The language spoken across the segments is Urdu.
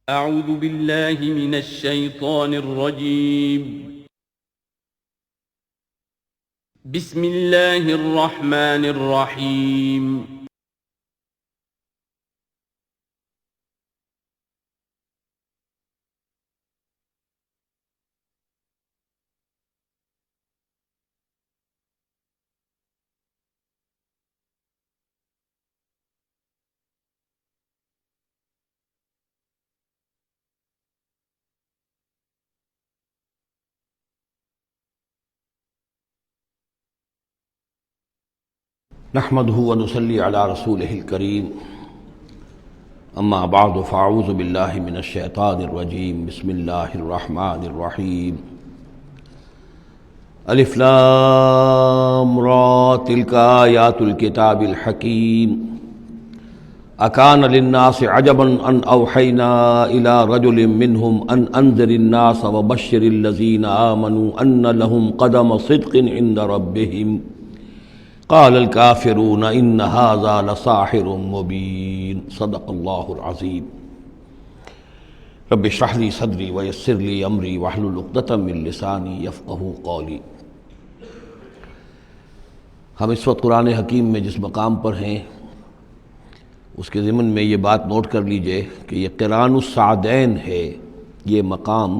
أعوذ بالله من الشيطان الرجيم. بسم الله الرحمن الرحيم. نحمده ونصلي على رسوله الكريم اما بعد فاعوذ بالله من الشیطان الرجیم بسم اللہ الرحمن الرحیم الف لام را تلک آیات الکتاب الحکیم اکان للناس عجبا ان اوحینا الى رجل منهم ان انذر الناس وبشر الذین آمنوا ان لهم قدم صدق عند ربهم قال الكافرون ان هذا لساحر مبین صدق اللہ العظیم رب اشرح لي صدری ویسر لي امری واحلل عقدۃ من لسانی یفقهوا قولی۔ ہم اس وقت قرآن حکیم میں جس مقام پر ہیں اس کے ضمن میں یہ بات نوٹ کر لیجئے کہ یہ قران السعدین ہے۔ یہ مقام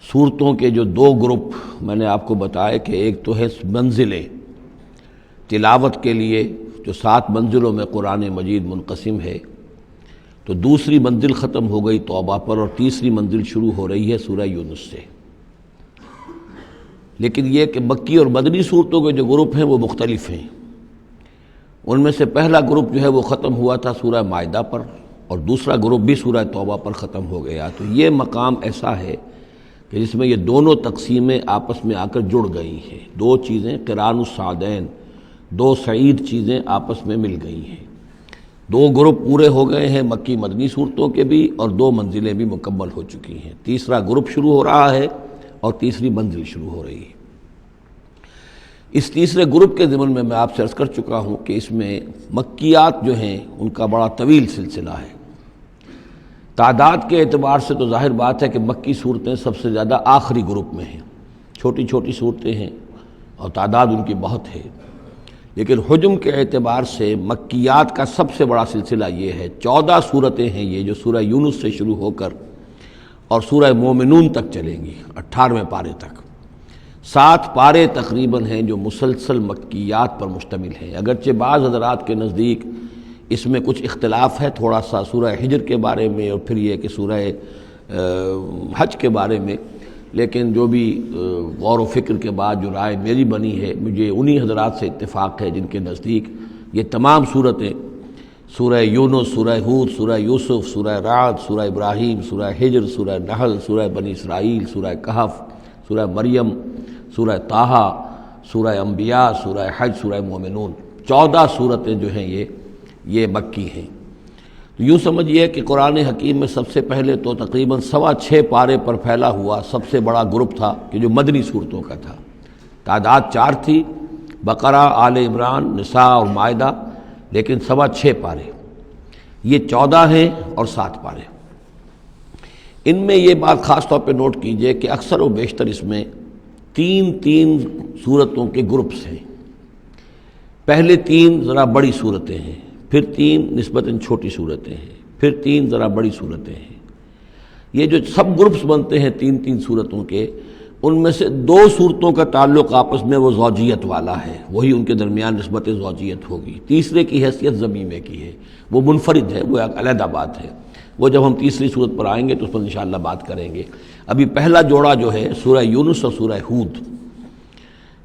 صورتوں کے جو دو گروپ میں نے آپ کو بتایا کہ ایک تو ہے منزلیں تلاوت کے لیے جو 7 منزلوں میں قرآن مجید منقسم ہے، تو دوسری منزل ختم ہو گئی توبہ پر اور تیسری منزل شروع ہو رہی ہے سورہ یونس سے۔ لیکن یہ کہ مکی اور مدنی صورتوں کے جو گروپ ہیں وہ مختلف ہیں۔ ان میں سے پہلا گروپ جو ہے وہ ختم ہوا تھا سورہ مائدہ پر، اور دوسرا گروپ بھی سورہ توبہ پر ختم ہو گیا۔ تو یہ مقام ایسا ہے کہ جس میں یہ دونوں تقسیمیں آپس میں آ کر جڑ گئی ہیں، دو چیزیں قران السعدین، دو سعید چیزیں آپس میں مل گئی ہیں۔ دو گروپ پورے ہو گئے ہیں مکی مدنی صورتوں کے بھی، اور 2 منزلیں بھی مکمل ہو چکی ہیں۔ تیسرا گروپ شروع ہو رہا ہے اور تیسری منزل شروع ہو رہی ہے۔ اس تیسرے گروپ کے ضمن میں آپ سے عرض کر چکا ہوں کہ اس میں مکیات جو ہیں ان کا بڑا طویل سلسلہ ہے۔ تعداد کے اعتبار سے تو ظاہر بات ہے کہ مکی صورتیں سب سے زیادہ آخری گروپ میں ہیں، چھوٹی چھوٹی صورتیں ہیں اور تعداد ان کی بہت ہے، لیکن حجم کے اعتبار سے مکیات کا سب سے بڑا سلسلہ یہ ہے۔ 14 صورتیں ہیں یہ جو سورہ یونس سے شروع ہو کر اور سورہ مومنون تک چلیں گی، 18ویں پارے تک۔ 7 پارے تقریباً ہیں جو مسلسل مکیات پر مشتمل ہیں، اگرچہ بعض حضرات کے نزدیک اس میں کچھ اختلاف ہے تھوڑا سا سورہ حجر کے بارے میں اور پھر یہ کہ سورہ حج کے بارے میں، لیکن جو بھی غور و فکر کے بعد جو رائے میری بنی ہے، مجھے انہی حضرات سے اتفاق ہے جن کے نزدیک یہ تمام صورتیں سورہ یونس، سورہ ہود، سورہ یوسف، سورہ رعد، سورہ ابراہیم، سورہ حجر، سورہ نحل، سورہ بنی اسرائیل، سورہ کہف، سورہ مریم، سورہ طٰہٰ، سورہ انبیاء، سورہ حج، سورہ مومنون، 14 صورتیں جو ہیں یہ مکی ہیں۔ تو یوں سمجھیے کہ قرآن حکیم میں سب سے پہلے تو تقریباً 6.25 پارے پر پھیلا ہوا سب سے بڑا گروپ تھا کہ جو مدنی صورتوں کا تھا۔ تعداد 4 تھی، بقرہ، آل عمران، نساء اور مائدہ، لیکن 6.25 پارے، یہ 14 ہیں اور 7 پارے۔ ان میں یہ بات خاص طور پہ نوٹ کیجئے کہ اکثر و بیشتر اس میں 3 صورتوں کے گروپس ہیں۔ پہلے 3 ذرا بڑی صورتیں ہیں، پھر 3 نسبتاً چھوٹی صورتیں ہیں، پھر 3 ذرا بڑی صورتیں ہیں۔ یہ جو سب گروپس بنتے ہیں 3 صورتوں کے، ان میں سے 2 صورتوں کا تعلق آپس میں وہ زوجیت والا ہے، وہی ان کے درمیان نسبت زوجیت ہوگی۔ تیسرے کی حیثیت ضمیمے کی ہے، وہ منفرد ہے، وہ ایک علیحدہ بات ہے، وہ جب ہم تیسری صورت پر آئیں گے تو اس پر انشاءاللہ بات کریں گے۔ ابھی پہلا جوڑا جو ہے سورہ یونس اور سورہ ہود،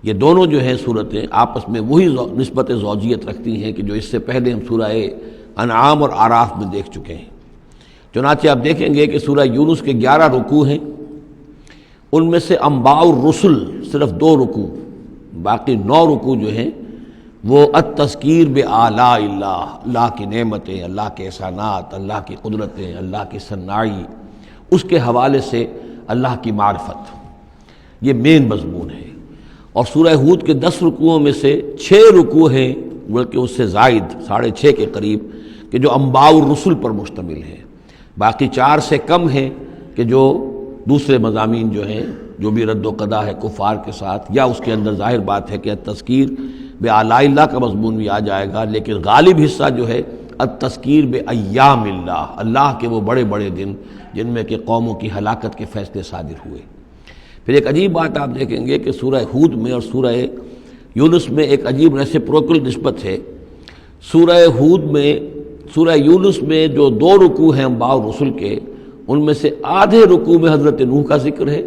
یہ دونوں جو ہیں صورتیں آپس میں وہی نسبت زوجیت رکھتی ہیں کہ جو اس سے پہلے ہم سورہ انعام اور اعراف میں دیکھ چکے ہیں۔ چنانچہ آپ دیکھیں گے کہ سورہ یونس کے 11 رکوع ہیں، ان میں سے انباء الرسل صرف 2 رکوع، باقی 9 رکوع جو ہیں وہ التذکیر بآلاء اللہ، اللہ کی نعمتیں، اللہ کے احسانات، اللہ کی قدرتیں، اللہ کی صناعی، اس کے حوالے سے اللہ کی معرفت، یہ مین مضمون ہے۔ اور سورہ ہود کے 10 رکوعوں میں سے 6 رکوع ہیں، بلکہ اس سے زائد 6.5 کے قریب، کہ جو انباء الرسل پر مشتمل ہے، باقی 4 سے کم ہیں کہ جو دوسرے مضامین جو ہیں، جو بھی رد و قضا ہے کفار کے ساتھ، یا اس کے اندر ظاہر بات ہے کہ التذکیر بآلاء اللہ کا مضمون بھی آ جائے گا، لیکن غالب حصہ جو ہے التذکیر بایام اللہ، اللہ کے وہ بڑے بڑے دن جن میں کہ قوموں کی ہلاکت کے فیصلے صادر ہوئے۔ پھر ایک عجیب بات آپ دیکھیں گے کہ سورہ ہود میں اور سورہ یونس میں ایک عجیب ریسیپروکل نسبت ہے۔ سورہ ہود میں، سورہ یونس میں جو 2 رکوع ہیں انبیاء اور رسل کے، ان میں سے آدھے رکوع میں حضرت نوح کا ذکر ہے،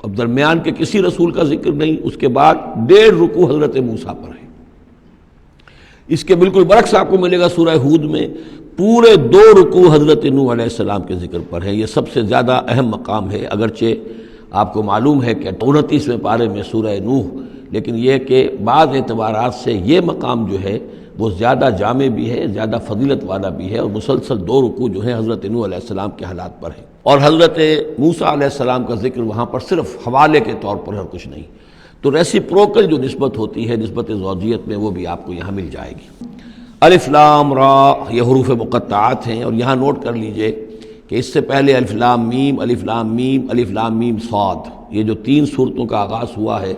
اب درمیان کے کسی رسول کا ذکر نہیں، اس کے بعد 1.5 رکوع حضرت موسیٰ پر ہے۔ اس کے بالکل برعکس آپ کو ملے گا سورہ ہود میں پورے 2 رکوع حضرت نوح علیہ السلام کے ذکر پر ہے۔ یہ سب سے زیادہ اہم مقام ہے، اگرچہ آپ کو معلوم ہے کہ 29ویں پارے میں سورہ نوح، لیکن یہ کہ بعض اعتبارات سے یہ مقام جو ہے وہ زیادہ جامع بھی ہے، زیادہ فضیلت والا بھی ہے، اور مسلسل 2 رکوع جو ہیں حضرت نوح علیہ السلام کے حالات پر ہیں، اور حضرت موسیٰ علیہ السلام کا ذکر وہاں پر صرف حوالے کے طور پر ہے اور کچھ نہیں۔ تو ریسیپروکل جو نسبت ہوتی ہے نسبت زوجیت میں، وہ بھی آپ کو یہاں مل جائے گی۔ الف لام را، یہ حروف مقطعات ہیں، اور یہاں نوٹ کر لیجئے کہ اس سے پہلے الف لام میم، الف لام میم، الف لام میم صاد، یہ جو 3 صورتوں کا آغاز ہوا ہے،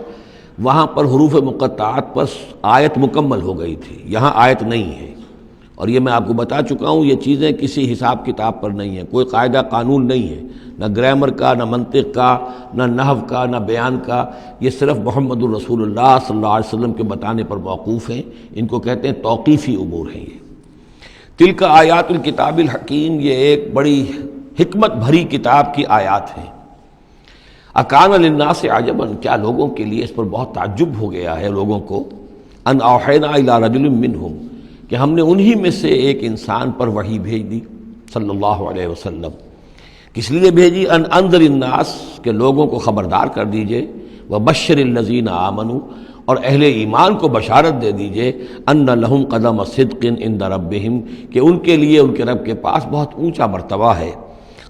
وہاں پر حروف مقطعات پر آیت مکمل ہو گئی تھی، یہاں آیت نہیں ہے۔ اور یہ میں آپ کو بتا چکا ہوں، یہ چیزیں کسی حساب کتاب پر نہیں ہیں، کوئی قاعدہ قانون نہیں ہے، نہ گرامر کا، نہ منطق کا، نہ نحو کا، نہ بیان کا، یہ صرف محمد الرسول اللہ صلی اللہ علیہ وسلم کے بتانے پر موقوف ہیں، ان کو کہتے ہیں توقیفی امور ہیں۔ یہ تلک آیات الکتاب الحکیم، یہ ایک بڑی حکمت بھری کتاب کی آیات ہیں۔ اکان للناس عجبا، کیا لوگوں کے لیے اس پر بہت تعجب ہو گیا ہے لوگوں کو، ان اوحینا الی رجل منہم، کہ ہم نے انہی میں سے ایک انسان پر وحی بھیج دی صلی اللہ علیہ وسلم۔ کس لیے بھیجی؟ ان انذر الناس، کہ لوگوں کو خبردار کر دیجئے، وبشر الذین آمنوا، اور اہل ایمان کو بشارت دے دیجئے، ان لہم قدم صدق عند ربہم، کہ ان کے لیے ان کے رب کے پاس بہت اونچا مرتبہ ہے۔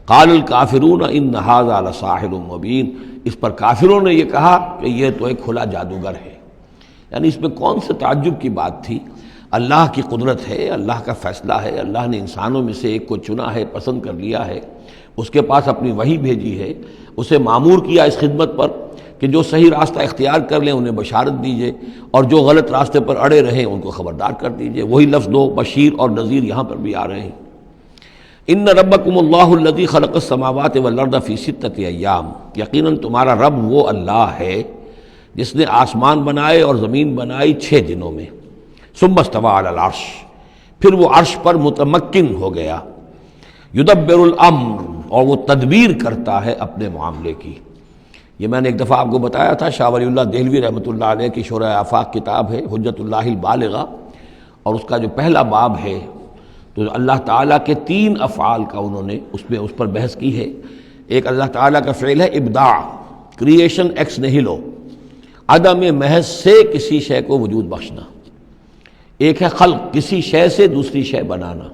قال الکافرون ان ھذا لساحر مبین، اس پر کافروں نے یہ کہا کہ یہ تو ایک کھلا جادوگر ہے۔ یعنی اس میں کون سے تعجب کی بات تھی؟ اللہ کی قدرت ہے، اللہ کا فیصلہ ہے، اللہ نے انسانوں میں سے ایک کو چنا ہے، پسند کر لیا ہے، اس کے پاس اپنی وحی بھیجی ہے، اسے مامور کیا اس خدمت پر کہ جو صحیح راستہ اختیار کر لیں انہیں بشارت دیجئے، اور جو غلط راستے پر اڑے رہیں ان کو خبردار کر دیجئے۔ وہی لفظ دو، بشیر اور نذیر، یہاں پر بھی آ رہے ہیں۔ ان ربکم اللہ الذی خلق السماوات والارض فی 6 ایام، یقیناً تمہارا رب وہ اللہ ہے جس نے آسمان بنائے اور زمین بنائی 6 دنوں میں۔ ثم استوى علی العرش، پھر وہ عرش پر متمکن ہو گیا۔ یدبر الامر، اور وہ تدبیر کرتا ہے اپنے معاملے کی۔ یہ میں نے ایک دفعہ آپ کو بتایا تھا، شاہ ولی اللہ دہلوی رحمۃ اللہ علیہ کی شرح آفاق کتاب ہے حجت اللہ البالغہ، اور اس کا جو پہلا باب ہے تو اللہ تعالیٰ کے 3 افعال کا انہوں نے اس پر بحث کی ہے۔ ایک اللہ تعالیٰ کا فعل ہے ابداع، کریشن ایکس نہیلو، عدم محض سے کسی شے کو وجود بخشنا۔ ایک ہے خلق، کسی شے سے دوسری شے بنانا۔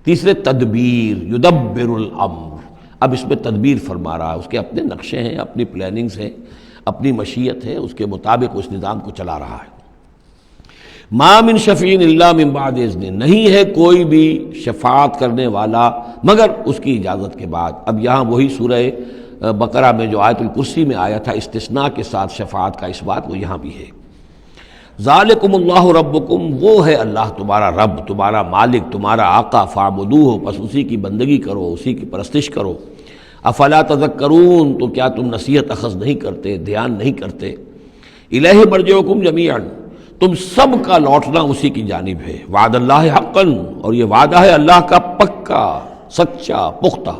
تیسرے تدبیر، یدبر الامر، اب اس میں تدبیر فرما رہا ہے، اس کے اپنے نقشے ہیں، اپنی پلاننگز ہیں، اپنی مشیت ہے، اس کے مطابق اس نظام کو چلا رہا ہے۔ ما من شفیع الا من بعد اذن، نہیں ہے کوئی بھی شفاعت کرنے والا مگر اس کی اجازت کے بعد۔ اب یہاں وہی سورہ بقرہ میں جو آیت الکرسی میں آیا تھا استثناء کے ساتھ شفاعت کا اس بات، وہ یہاں بھی ہے۔ ذالکم اللہ ربکم، وہ ہے اللہ تمہارا رب، تمہارا مالک، تمہارا آقا، فاعبدوہ، بس اسی کی بندگی کرو، اسی کی پرستش کرو۔ افلا تذکرون، تو کیا تم نصیحت اخذ نہیں کرتے، دھیان نہیں کرتے؟ الیہ مرجعکم جمیعا، تم سب کا لوٹنا اسی کی جانب ہے۔ وعد اللہ حقا، اور یہ وعدہ ہے اللہ کا پکا، سچا، پختہ۔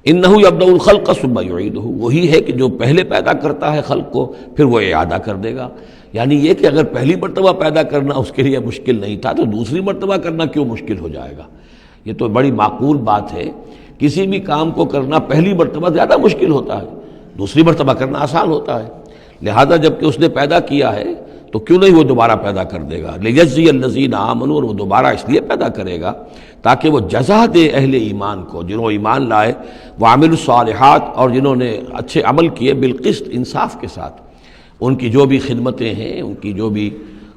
انہ یبدأ الخلق ثم یعیدہ، وہی ہے کہ جو پہلے پیدا کرتا ہے خلق کو پھر وہ اعادہ کر دے گا۔ یعنی یہ کہ اگر پہلی مرتبہ پیدا کرنا اس کے لیے مشکل نہیں تھا تو دوسری مرتبہ کرنا کیوں مشکل ہو جائے گا؟ یہ تو بڑی معقول بات ہے۔ کسی بھی کام کو کرنا پہلی مرتبہ زیادہ مشکل ہوتا ہے، دوسری مرتبہ کرنا آسان ہوتا ہے۔ لہذا جب کہ اس نے پیدا کیا ہے تو کیوں نہیں وہ دوبارہ پیدا کر دے گا؟ لیجزی الذین آمنوا، اور وہ دوبارہ اس لیے پیدا کرے گا تاکہ وہ جزا دے اہل ایمان کو، جنہوں ایمان لائے، وعملوا الصالحات، اور جنہوں نے اچھے عمل کیے، بالقسط، انصاف کے ساتھ۔ ان کی جو بھی خدمتیں ہیں، ان کی جو بھی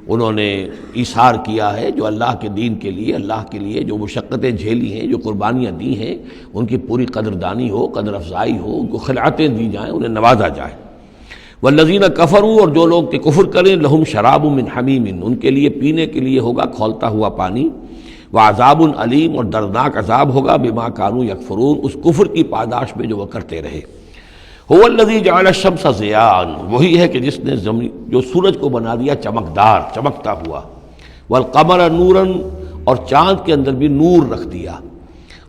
انہوں نے ایثار کیا ہے، جو اللہ کے دین کے لیے، اللہ کے لیے جو مشقتیں جھیلی ہیں، جو قربانیاں دی ہیں، ان کی پوری قدردانی ہو، قدر افزائی ہو، ان کو خلعتیں دی جائیں، انہیں نوازا جائے۔ والذین کفروا، اور جو لوگ کہ کفر کریں، لہم شراب من حمیم، ان کے لیے پینے کے لیے ہوگا کھولتا ہوا پانی، وعذاب علیم، اور دردناک عذاب ہوگا بما کانوا یکفرون، اس کفر کی پاداش میں جو وہ کرتے رہے۔ هو الذی جعل الشمس ضیاء، وہی ہے کہ جس نے جو سورج کو بنا دیا چمکدار، چمکتا ہوا، والقمر نورا، اور چاند کے اندر بھی نور رکھ دیا،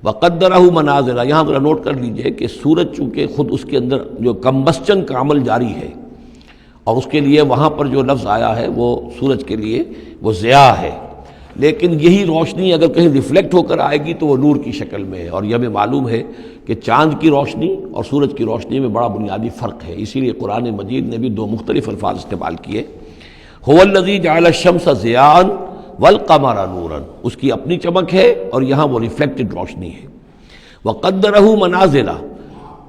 وقدرہ منازل، یہاں ذرا نوٹ کر لیجئے کہ سورج چونکہ خود اس کے اندر جو کمبسچن کا عمل جاری ہے، اور اس کے لیے وہاں پر جو لفظ آیا ہے وہ سورج کے لیے وہ ضیاء ہے، لیکن یہی روشنی اگر کہیں ریفلیکٹ ہو کر آئے گی تو وہ نور کی شکل میں ہے، اور یہ ہمیں معلوم ہے کہ چاند کی روشنی اور سورج کی روشنی میں بڑا بنیادی فرق ہے، اسی لیے قرآن مجید نے بھی دو مختلف الفاظ استعمال کیے۔ هو الذی جعل الشمس ضیاء والقمر نورا، اس کی اپنی چمک ہے اور یہاں وہ ریفلیکٹڈ روشنی ہے۔ وقدرہ منازل،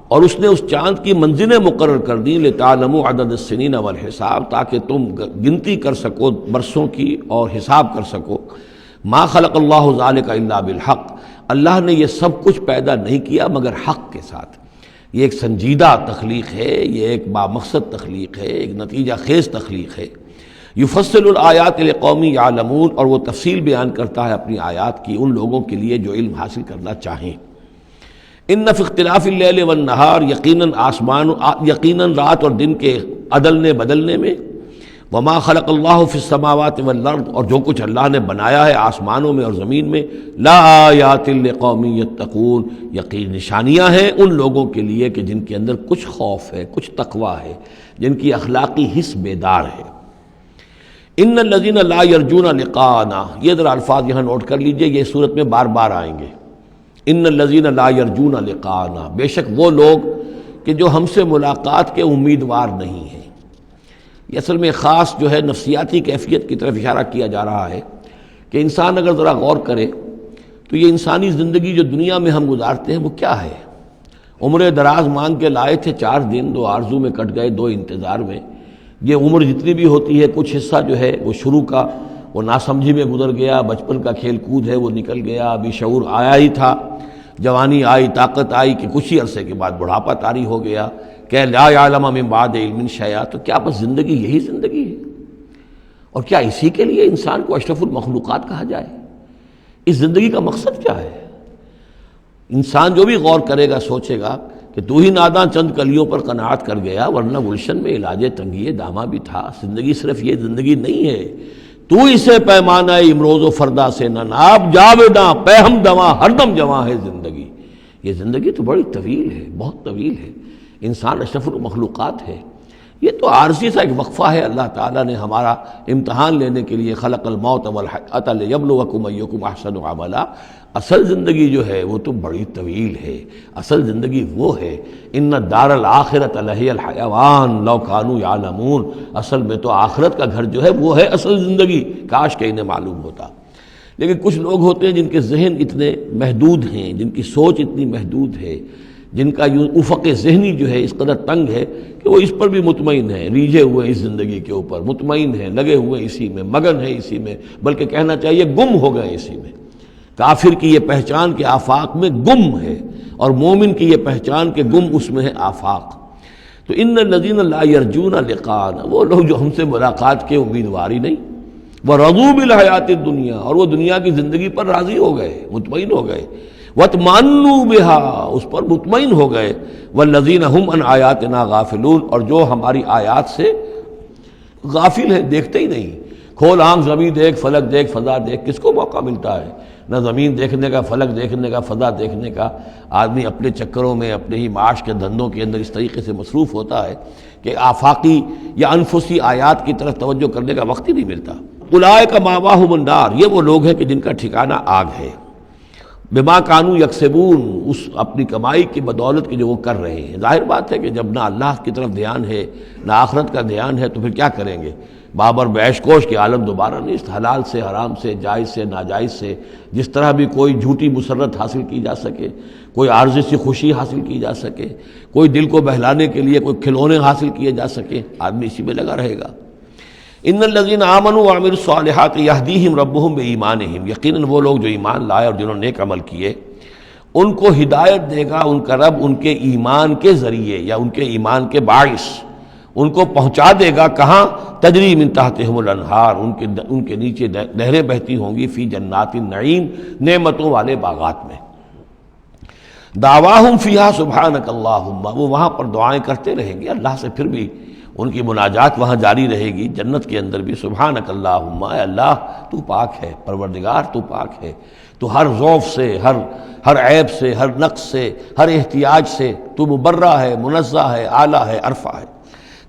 اور اس نے اس چاند کی منزلیں مقرر کر دی، لتعلموا عدد السنین والحساب، تاکہ تم گنتی کر سکو برسوں کی اور حساب کر سکو۔ ما خلق اللہ ذلک الا بالحق، اللہ نے یہ سب کچھ پیدا نہیں کیا مگر حق کے ساتھ۔ یہ ایک سنجیدہ تخلیق ہے، یہ ایک بامقصد تخلیق ہے، ایک نتیجہ خیز تخلیق ہے۔ یفصل الآیات لقوم یعلمون، اور وہ تفصیل بیان کرتا ہے اپنی آیات کی ان لوگوں کے لیے جو علم حاصل کرنا چاہیں۔ ان فی اختلاف اللیل والنہار، یقیناً رات اور دن کے عدلنے بدلنے میں، وما خلق اللہ فی السماوات والارض، اور جو کچھ اللہ نے بنایا ہے آسمانوں میں اور زمین میں، لا آیات لقوم یتقون، یقین نشانیاں ہیں ان لوگوں کے لیے کہ جن کے اندر کچھ خوف ہے، کچھ تقوی ہے، جن کی اخلاقی حس بیدار ہے۔ ان الذین لا یرجون لقاءنا، یہ ذرا الفاظ یہاں نوٹ کر لیجئے، یہ صورت میں بار بار آئیں گے۔ ان الذین لا یرجون لقاءنا، بے شک وہ لوگ کہ جو ہم سے ملاقات کے امیدوار نہیں ہیں۔ یہ اصل میں خاص جو ہے نفسیاتی کیفیت کی طرف اشارہ کیا جا رہا ہے کہ انسان اگر ذرا غور کرے تو یہ انسانی زندگی جو دنیا میں ہم گزارتے ہیں وہ کیا ہے؟ عمر دراز مانگ کے لائے تھے 4 دن، 2 آرزو میں کٹ گئے 2 انتظار میں۔ یہ عمر جتنی بھی ہوتی ہے کچھ حصہ جو ہے وہ شروع کا وہ ناسمجھی میں گزر گیا، بچپن کا کھیل کود ہے وہ نکل گیا، ابھی شعور آیا ہی تھا، جوانی آئی، طاقت آئی کہ کچھ ہی عرصے کے بعد بڑھاپا طاری ہو گیا، کہ لا یعلم من بعد علم شیئا۔ تو کیا بس زندگی یہی زندگی ہے؟ اور کیا اسی کے لیے انسان کو اشرف المخلوقات کہا جائے؟ اس زندگی کا مقصد کیا ہے؟ انسان جو بھی غور کرے گا سوچے گا کہ تو ہی ناداں چند کلیوں پر قناعت کر گیا، ورنہ گلشن میں علاج تنگی دامہ بھی تھا۔ زندگی صرف یہ زندگی نہیں ہے، تو اسے پیمانہ امروز و فردا سے نہ ناب، جاویداں پہ ہم دواں ہر دم جواں ہے زندگی۔ یہ زندگی تو بڑی طویل ہے، بہت طویل ہے، انسان اشرف المخلوقات ہے۔ یہ تو عارضی سا ایک وقفہ ہے، اللہ تعالیٰ نے ہمارا امتحان لینے کے لیے خلق الموت والحیاۃ لیبلوکم ایکم احسن عملا۔ اصل زندگی جو ہے وہ تو بڑی طویل ہے، اصل زندگی وہ ہے ان الدار الآخرۃ لہی الحیوان لو کانوا یعلمون، اصل میں تو آخرت کا گھر جو ہے وہ ہے اصل زندگی، کاش کہ انہیں معلوم ہوتا۔ لیکن کچھ لوگ ہوتے ہیں جن کے ذہن اتنے محدود ہیں، جن کی سوچ اتنی محدود ہے، جن کا افق ذہنی جو ہے اس قدر تنگ ہے کہ وہ اس پر بھی مطمئن ہیں، ریجھے ہوئے اس زندگی کے اوپر مطمئن ہیں، لگے ہوئے اسی میں، مگن ہے اسی میں، بلکہ کہنا چاہیے گم ہو گئے اسی میں۔ کافر کی یہ پہچان کے آفاق میں گم ہے، اور مومن کی یہ پہچان کے گم اس میں ہے آفاق۔ تو ان الذین لا یرجون لقاءنا، وہ لوگ جو ہم سے ملاقات کے امیدوار ہی نہیں، ورضوا بالحیات الدنیا، اور وہ دنیا کی زندگی پر راضی ہو گئے، مطمئن ہو گئے، وَاطْمَأَنُّوا بِهَا، اس پر مطمئن ہو گئے، وَالَّذِينَ هُمْ عَنْ آیَاتِنَا غَافِلُونَ، اور جو ہماری آیات سے غافل ہے، دیکھتے ہی نہیں۔ کھول آنکھ، زمین دیکھ، فلک دیکھ، فضا دیکھ، کس کو موقع ملتا ہے؟ نہ زمین دیکھنے کا، فلک دیکھنے کا، فضا دیکھنے کا۔ آدمی اپنے چکروں میں، اپنے ہی معاش کے دھندوں کے اندر اس طریقے سے مصروف ہوتا ہے کہ آفاقی یا انفسی آیات کی طرف توجہ کرنے کا وقت ہی نہیں ملتا۔ اولئک مأواہم النار، یہ وہ لوگ ہیں کہ جن کا ٹھکانہ آگ ہے۔ بما کانوا یکسبون، اس اپنی کمائی کی بدولت کی جو وہ کر رہے ہیں۔ ظاہر بات ہے کہ جب نہ اللہ کی طرف دھیان ہے نہ آخرت کا دھیان ہے تو پھر کیا کریں گے؟ بابر بیش کوش کے عالم دوبارہ نہیں، حلال سے، حرام سے، جائز سے، ناجائز سے جس طرح بھی کوئی جھوٹی مسرت حاصل کی جا سکے، کوئی عارضی سی خوشی حاصل کی جا سکے، کوئی دل کو بہلانے کے لیے کوئی کھلونے حاصل کیے جا سکے، آدمی اسی میں لگا رہے گا۔ ان الذین آمنوا وعملوا الصالحات یہدیہم ربہم بایمانہم، یقیناً وہ لوگ جو ایمان لائے اور جنہوں نے نیک عمل کیے ان کو ہدایت دے گا ان کا رب ان کے ایمان کے ذریعے یا ان کے ایمان کے باعث، ان کو پہنچا دے گا کہاں؟ تجری من تحتہم الانہار، ان کے نیچے نہریں بہتی ہوں گی، فی جنات النعیم، نعمتوں والے باغات میں۔ دعواہم فیہا سبحانک اللہم، وہ وہاں پر دعائیں کرتے رہیں گے اللہ سے، پھر بھی ان کی مناجات وہاں جاری رہے گی، جنت کے اندر بھی سبحانک اللہم، اے اللہ تو پاک ہے، پروردگار تو پاک ہے، تو ہر ضعف سے، ہر عیب سے، ہر نقص سے، ہر احتیاج سے تو مبرہ ہے، منزہ ہے، اعلیٰ ہے، عرفہ ہے۔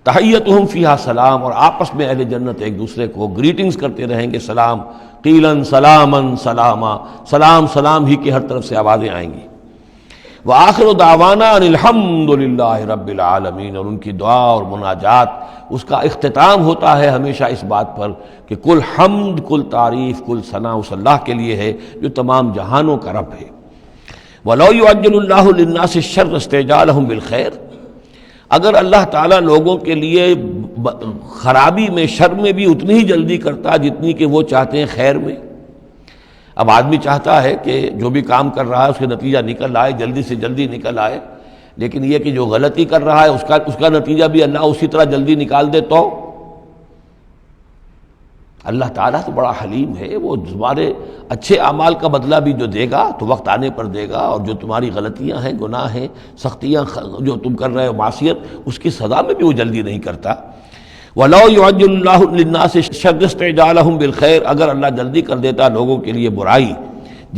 تحیتہم فیہا سلام، اور آپس میں اہل جنت ایک دوسرے کو گریٹنگز کرتے رہیں گے، سلام، قیلاً سلاماً سلاما، سلام سلام ہی کی ہر طرف سے آوازیں آئیں گی۔ وآخر دعوانا ان الحمد للہ رب العالمین، اور ان کی دعا اور مناجات اس کا اختتام ہوتا ہے ہمیشہ اس بات پر کہ کل حمد، کل تعریف، کل ثنا اس اللہ کے لیے ہے جو تمام جہانوں کا رب ہے۔ وَلَوْ يُعَجِّلُ اللَّهُ لِلنَّاسِ الشَّرَّ اسْتِعْجَالَهُم بِالْخَيْرِ، اگر اللہ تعالیٰ لوگوں کے لیے خرابی میں، شر میں بھی اتنی ہی جلدی کرتا جتنی کہ وہ چاہتے ہیں خیر میں۔ اب آدمی چاہتا ہے کہ جو بھی کام کر رہا ہے اس کا نتیجہ نکل آئے، جلدی سے جلدی نکل آئے، لیکن یہ کہ جو غلطی کر رہا ہے اس کا نتیجہ بھی اللہ اسی طرح جلدی نکال دے تو اللہ تعالیٰ تو بڑا حلیم ہے، وہ تمہارے اچھے اعمال کا بدلہ بھی جو دے گا تو وقت آنے پر دے گا، اور جو تمہاری غلطیاں ہیں، گناہ ہیں، سختیاں جو تم کر رہے ہو، معصیت، اس کی سزا میں بھی وہ جلدی نہیں کرتا۔ وَلَوْ يُعَجِّلُ اللَّهُ لِلنَّاسِ الشَّرَّ اسْتِعْجَالَهُم بِالْخَيْرِ، اگر اللہ جلدی کر دیتا لوگوں کے لیے برائی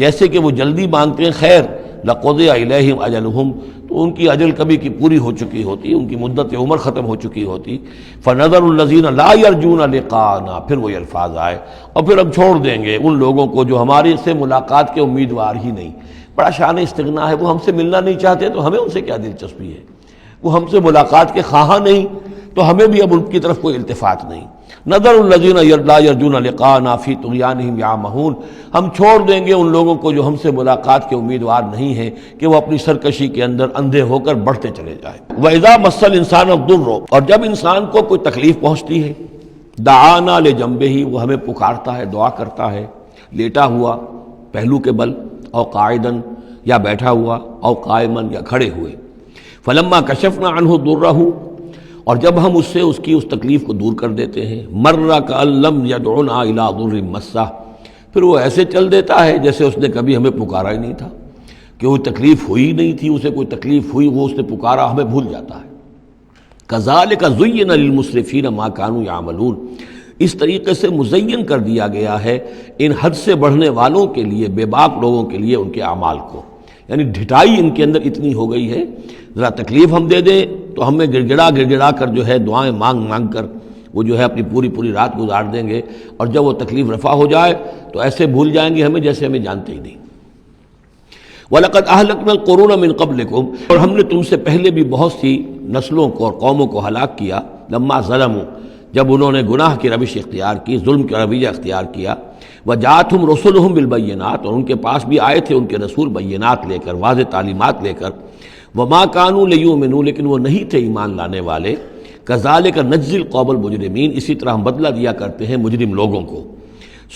جیسے کہ وہ جلدی مانگتے ہیں خیر، لَقُضِيَ إِلَيْهِمْ أَجَلُهُمْ، تو ان کی اجل کبھی کی پوری ہو چکی ہوتی، ان کی مدت عمر ختم ہو چکی ہوتی۔ فَنَذَرُ الَّذِينَ لَا يَرْجُونَ لِقَاءَنَا، پھر وہ الفاظ آئے، اور پھر ہم چھوڑ دیں گے ان لوگوں کو جو ہمارے سے ملاقات کے امیدوار ہی نہیں۔ بڑا شان استغنا ہے، وہ ہم سے ملنا نہیں چاہتے تو ہمیں ان سے کیا دلچسپی ہے، وہ ہم سے ملاقات کے خواہاں نہیں تو ہمیں بھی اب ان کی طرف کوئی التفات نہیں۔ نظر الذین لا یرجون لقاءنا فی طغیانہم یعمہون، ہم چھوڑ دیں گے ان لوگوں کو جو ہم سے ملاقات کے امیدوار نہیں ہیں کہ وہ اپنی سرکشی کے اندر اندھے ہو کر بڑھتے چلے جائیں۔ وَإِذَا مَسَّ الْإِنسَانَ الضُّرُّ، اور جب انسان کو کوئی تکلیف پہنچتی ہے، دعانا لجنبہ، وہ ہمیں پکارتا ہے، دعا کرتا ہے، لیٹا ہوا پہلو کے بل، او قاعدن، یا بیٹھا ہوا، او قائمن، یا کھڑے ہوئے۔ فلما کشفنا عنہ ضرہ، اور جب ہم اس سے اس کی اس تکلیف کو دور کر دیتے ہیں، مر کأن لم یدعنا الی ضر مسہ، پھر وہ ایسے چل دیتا ہے جیسے اس نے کبھی ہمیں پکارا ہی نہیں تھا، کہ وہ تکلیف ہوئی نہیں تھی، اسے کوئی تکلیف ہوئی، وہ اس نے پکارا، ہمیں بھول جاتا ہے۔ کذالک زین للمسرفین ما کانوا یعملون، اس طریقے سے مزین کر دیا گیا ہے ان حد سے بڑھنے والوں کے لیے، بے باک لوگوں کے لیے، ان کے اعمال کو، یعنی ڈھٹائی ان کے اندر اتنی ہو گئی ہے، ذرا تکلیف ہم دے دیں تو ہمیں گڑ گڑا کر جو ہے دعائیں مانگ کر وہ جو ہے اپنی پوری رات گزار دیں گے، اور جب وہ تکلیف رفع ہو جائے تو ایسے بھول جائیں گے ہمیں جیسے ہمیں جانتے ہی نہیں۔ وَلَقَدْ أَهْلَكْنَا الْقُرُونَ مِن قَبْلِكُمْ، اور ہم نے تم سے پہلے بھی بہت سی نسلوں کو اور قوموں کو ہلاک کیا، لما ظلموا، جب انہوں نے گناہ کی روش اختیار کی، ظلم کا رویہ اختیار کیا، وجاءتهم رسلهم بالبینات، اور ان کے پاس بھی آئے تھے ان کے رسول بینات لے کر، واضح تعلیمات لے کر، وما كانوا ليؤمنوا، لیکن وہ نہیں تھے ایمان لانے والے، كذلك نجزي القوم المجرمین، اسی طرح ہم بدلہ دیا کرتے ہیں مجرم لوگوں کو۔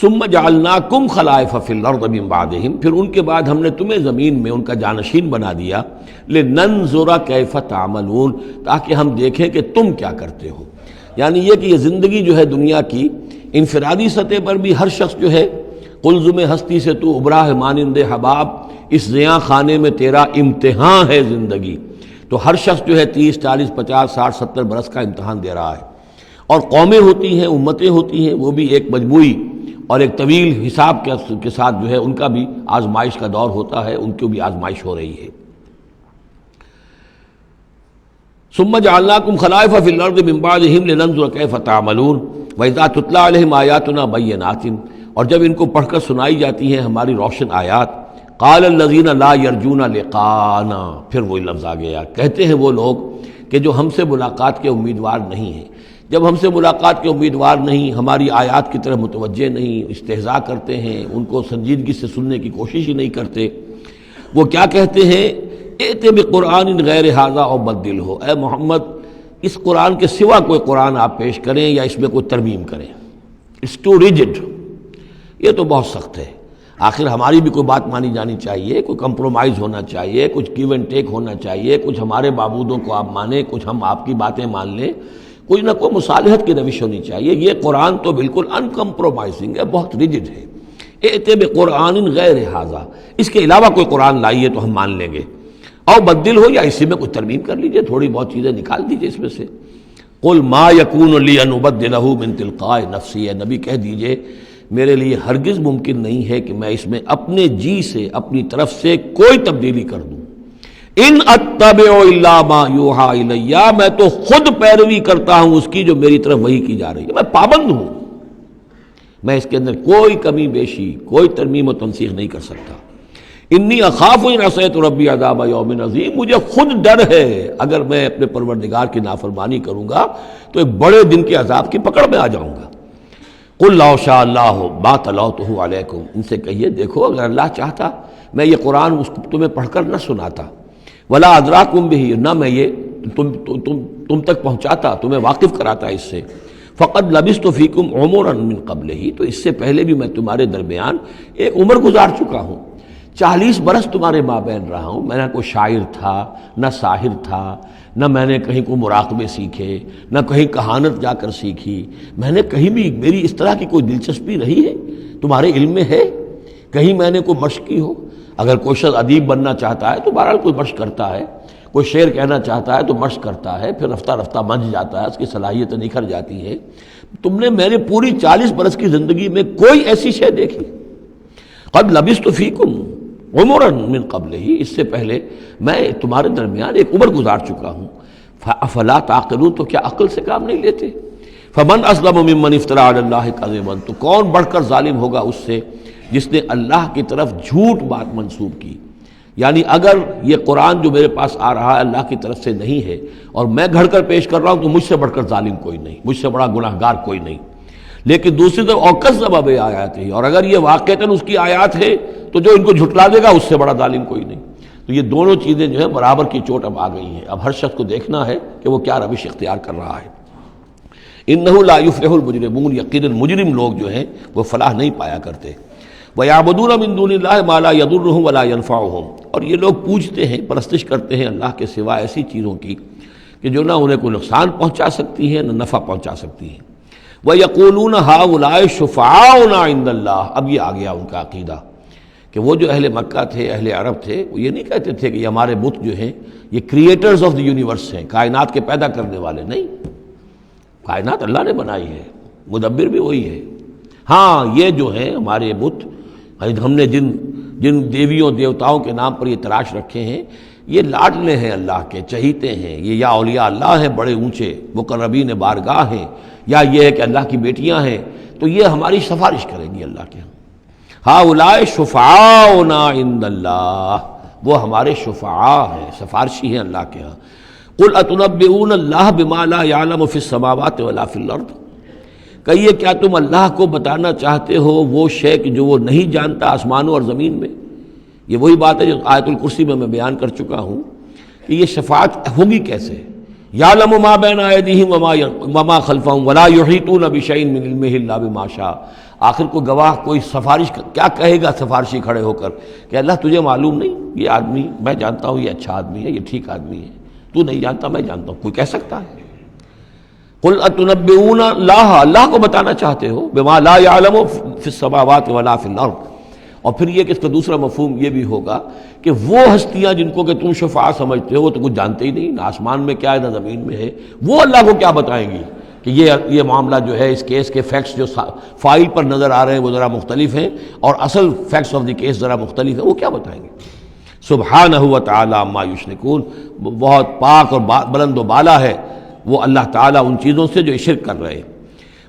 ثم جعلناكم خلائف في الارض من بعدهم، پھر ان کے بعد ہم نے تمہیں زمین میں ان کا جانشین بنا دیا، لننظر كيف تعملون، تاکہ ہم دیکھیں کہ تم کیا کرتے ہو۔ یعنی یہ کہ یہ زندگی جو ہے دنیا کی انفرادی سطح پر بھی ہر شخص جو ہے قلزم ہستی سے تو ابرا ہے مانند حباب، اس زیاں خانے میں تیرا امتحان ہے زندگی، تو ہر شخص جو ہے 30 40 50 60 70 برس کا امتحان دے رہا ہے، اور قومیں ہوتی ہیں، امتیں ہوتی ہیں، وہ بھی ایک مجموعی اور ایک طویل حساب کے ساتھ جو ہے ان کا بھی آزمائش کا دور ہوتا ہے، ان کی بھی آزمائش ہو رہی ہے۔ ثم جعلناكم خلائف في الارض من بعدهم لننظر كيف تعملون واذا تتلى عليهم آیاتنا بینات، اور جب ان کو پڑھ کر سنائی جاتی ہیں ہماری روشن آیات، قال الذين لا يرجون لقاءنا، پھر وہی لفظ آ گیا، کہتے ہیں وہ لوگ کہ جو ہم سے ملاقات کے امیدوار نہیں ہیں، جب ہم سے ملاقات کے امیدوار نہیں، ہماری آیات کی طرف متوجہ نہیں، استہزاء کرتے ہیں، ان کو سنجیدگی سے سننے کی کوشش ہی نہیں کرتے، وہ کیا کہتے ہیں، ائت بقرآن غیر ھذا او بدلہ، اے محمد اس قرآن کے سوا کوئی قرآن آپ پیش کریں یا اس میں کوئی ترمیم کریں. It's too rigid. یہ تو بہت سخت ہے. آخر ہماری بھی کوئی بات مانی جانی چاہیے، کوئی کمپرومائز ہونا چاہیے، کچھ گیو اینڈ ٹیک ہونا چاہیے، کچھ ہمارے معبودوں کو آپ مانیں، کچھ ہم آپ کی باتیں مان لیں، کوئی نہ کوئی مصالحت کی روش ہونی چاہیے. یہ قرآن تو بالکل ان کمپرومائزنگ ہے، بہت ریجڈ ہے. ائت بقرآن غیر ھذا، اس کے علاوہ کوئی قرآن لائیے تو ہم مان لیں گے. او بدل ہو، یا اسی میں کچھ ترمیم کر لیجئے، تھوڑی بہت چیزیں نکال دیجئے اس میں سے. قل ما یکون لی ان ابدلہ من تلقاء نفسی، اے نبی کہہ دیجئے میرے لیے ہرگز ممکن نہیں ہے کہ میں اس میں اپنے جی سے، اپنی طرف سے کوئی تبدیلی کر دوں. ان اتبع الا ما یوحی الی، میں تو خود پیروی کرتا ہوں اس کی جو میری طرف وحی کی جا رہی ہے. میں پابند ہوں، میں اس کے اندر کوئی کمی بیشی، کوئی ترمیم و تنسیخ نہیں کر سکتا. انی اخاف ان عصیت ربی عذاب یوم عظیم، مجھے خود ڈر ہے اگر میں اپنے پروردگار کی نافرمانی کروں گا تو ایک بڑے دن کے عذاب کی پکڑ میں آ جاؤں گا. قل لو شاء اللہ ما تلوتہ علیکم، ان سے کہیے دیکھو اگر اللہ چاہتا میں یہ قرآن اس کو تمہیں پڑھ کر نہ سناتا، ولا ادراکم بہ، نہ میں یہ تم تک پہنچاتا، تمہیں واقف کراتا اس سے. فقد لبثت فیکم عمرا من قبلہ، تو اس سے پہلے بھی میں تمہارے درمیان ایک عمر گزار چکا ہوں. 40 برس تمہارے مابین رہا ہوں. میں نہ کوئی شاعر تھا، نہ ساحر تھا، نہ میں نے کہیں کوئی مراقبے سیکھے، نہ کہیں کہانت جا کر سیکھی. میں نے کہیں بھی، میری اس طرح کی کوئی دلچسپی رہی ہے تمہارے علم میں ہے؟ کہیں میں نے کوئی مشق کی ہو؟ اگر کوئی شخص ادیب بننا چاہتا ہے تو بہرحال کوئی مشق کرتا ہے، کوئی شعر کہنا چاہتا ہے تو مشق کرتا ہے، پھر رفتہ رفتہ منجھ جاتا ہے، اس کی صلاحیتیں نکھر جاتی ہیں. میں نے پوری 40 برس کی زندگی میں کوئی ایسی شے دیکھی. قد لبثت فیکم عمرا من قبلہ، اس سے پہلے میں تمہارے درمیان ایک عمر گزار چکا ہوں. افلا تعقلون، تو کیا عقل سے کام نہیں لیتے؟ فمن اسلم ممن افترى علی اللہ کذبا، تو کون بڑھ کر ظالم ہوگا اس سے جس نے اللہ کی طرف جھوٹ بات منسوب کی. یعنی اگر یہ قرآن جو میرے پاس آ رہا ہے اللہ کی طرف سے نہیں ہے اور میں گھڑ کر پیش کر رہا ہوں تو مجھ سے بڑھ کر ظالم کوئی نہیں، مجھ سے بڑا گناہ گار کوئی نہیں. لیکن دوسری طرف اوکذب بآیاتہ، اور اگر یہ واقعتاً اس کی آیات ہے تو جو ان کو جھٹلا دے گا اس سے بڑا ظالم کوئی نہیں. تو یہ دونوں چیزیں جو ہیں برابر کی چوٹ اب آ گئی ہیں. اب ہر شخص کو دیکھنا ہے کہ وہ کیا روش اختیار کر رہا ہے. انہ لا یفلح المجرمون، یقیناً مجرم لوگ جو ہیں وہ فلاح نہیں پایا کرتے. وَيَعْبُدُونَ مِن دُونِ اللَّهِ مَا لَا يَضُرُّهُمْ وَلَا يَنفَعُهُمْ، اور یہ لوگ پوجتے ہیں، پرستش کرتے ہیں اللہ کے سوا ایسی چیزوں کی کہ جو نہ انہیں کوئی نقصان پہنچا سکتی ہیں نہ نفع پہنچا سکتی ہیں. وَيَقُولُونَ هَؤُلَاءِ شُفَعَاؤُنَا عِندَ اللَّهِ، اب یہ آ گیا ان کا عقیدہ کہ وہ جو اہل مکہ تھے، اہل عرب تھے، وہ یہ نہیں کہتے تھے کہ یہ ہمارے بت جو ہیں یہ کریٹرز آف دی یونیورس ہیں، کائنات کے پیدا کرنے والے. نہیں، کائنات اللہ نے بنائی ہے، مدبر بھی وہی ہے. ہاں یہ جو ہیں ہمارے بت، ہم نے جن دیویوں دیوتاؤں کے نام پر یہ تراش رکھے ہیں، یہ لاڈلے ہیں اللہ کے، چہیتے ہیں. یہ یا اولیاء اللہ ہیں بڑے اونچے، مقربین بارگاہ ہیں، یا یہ ہے کہ اللہ کی بیٹیاں ہیں، تو یہ ہماری سفارش کریں گی اللہ کے. ہؤلاء شفعاؤنا عند اللہ، وہ ہمارے شفعاء ہیں، سفارشی ہیں اللہ کے ہاں. قل اتنبئون اللہ بما لا يعلم فی السماوات ولا فی الارض، کہیے کیا تم اللہ کو بتانا چاہتے ہو وہ شے کہ جو وہ نہیں جانتا آسمانوں اور زمین میں؟ یہ وہی بات ہے جو آیت الکرسی میں بیان کر چکا ہوں کہ یہ شفاعت ہوگی کیسے. یعلم ما بین ایدیہم وما خلفہم ولا یحیطون بشیء من علمہ الا بما شاء. آخر کو گواہ کوئی سفارش کیا کہے گا سفارشی کھڑے ہو کر کہ اللہ تجھے معلوم نہیں یہ آدمی، میں جانتا ہوں یہ اچھا آدمی ہے، یہ ٹھیک آدمی ہے، تو نہیں جانتا میں جانتا ہوں. کوئی کہہ سکتا ہے؟ قل اتنبئون اللہ، اللہ کو بتانا چاہتے ہو بما لا يعلم فی السماوات ولا فی الارض. اور پھر یہ کہ اس کا دوسرا مفہوم یہ بھی ہوگا کہ وہ ہستیاں جن کو کہ تم شفاع سمجھتے ہو وہ تو کچھ جانتے ہی نہیں، نہ آسمان میں کیا ہے نہ زمین میں ہے، وہ اللہ کو کیا بتائیں گی کہ یہ معاملہ جو ہے اس کیس کے فیکٹس جو فائل پر نظر آ رہے ہیں وہ ذرا مختلف ہیں اور اصل فیکٹس آف دی کیس ذرا مختلف ہیں، وہ کیا بتائیں گے. سبحانہ و تعالی عما یشرکون، بہت پاک اور بلند و بالا ہے وہ اللہ تعالیٰ ان چیزوں سے جو شرک کر رہے ہیں.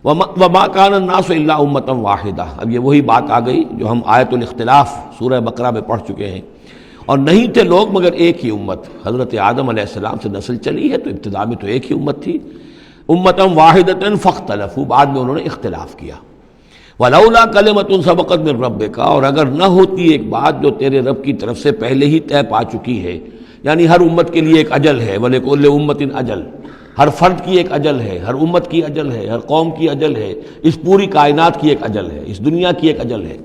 وما کان الناس الا امۃ واحدہ، اب یہ وہی بات آ گئی جو ہم آیت الاختلاف سورہ بقرہ میں پڑھ چکے ہیں. اور نہیں تھے لوگ مگر ایک ہی امت، حضرت آدم علیہ السلام سے نسل چلی ہے تو ابتدا میں تو ایک ہی امت تھی. امۃ واحدۃ فاختلفوا، بعد میں انہوں نے اختلاف کیا. ولولا کلمۃ سبقت من ربک، اور اگر نہ ہوتی ایک بات جو تیرے رب کی طرف سے پہلے ہی طے پا چکی ہے، یعنی ہر امت کے لیے ایک اجل ہے، ولکل امۃ اجل، ہر فرد کی ایک اجل ہے، ہر امت کی اجل ہے، ہر قوم کی اجل ہے، اس پوری کائنات کی ایک اجل ہے، اس دنیا کی ایک اجل ہے۔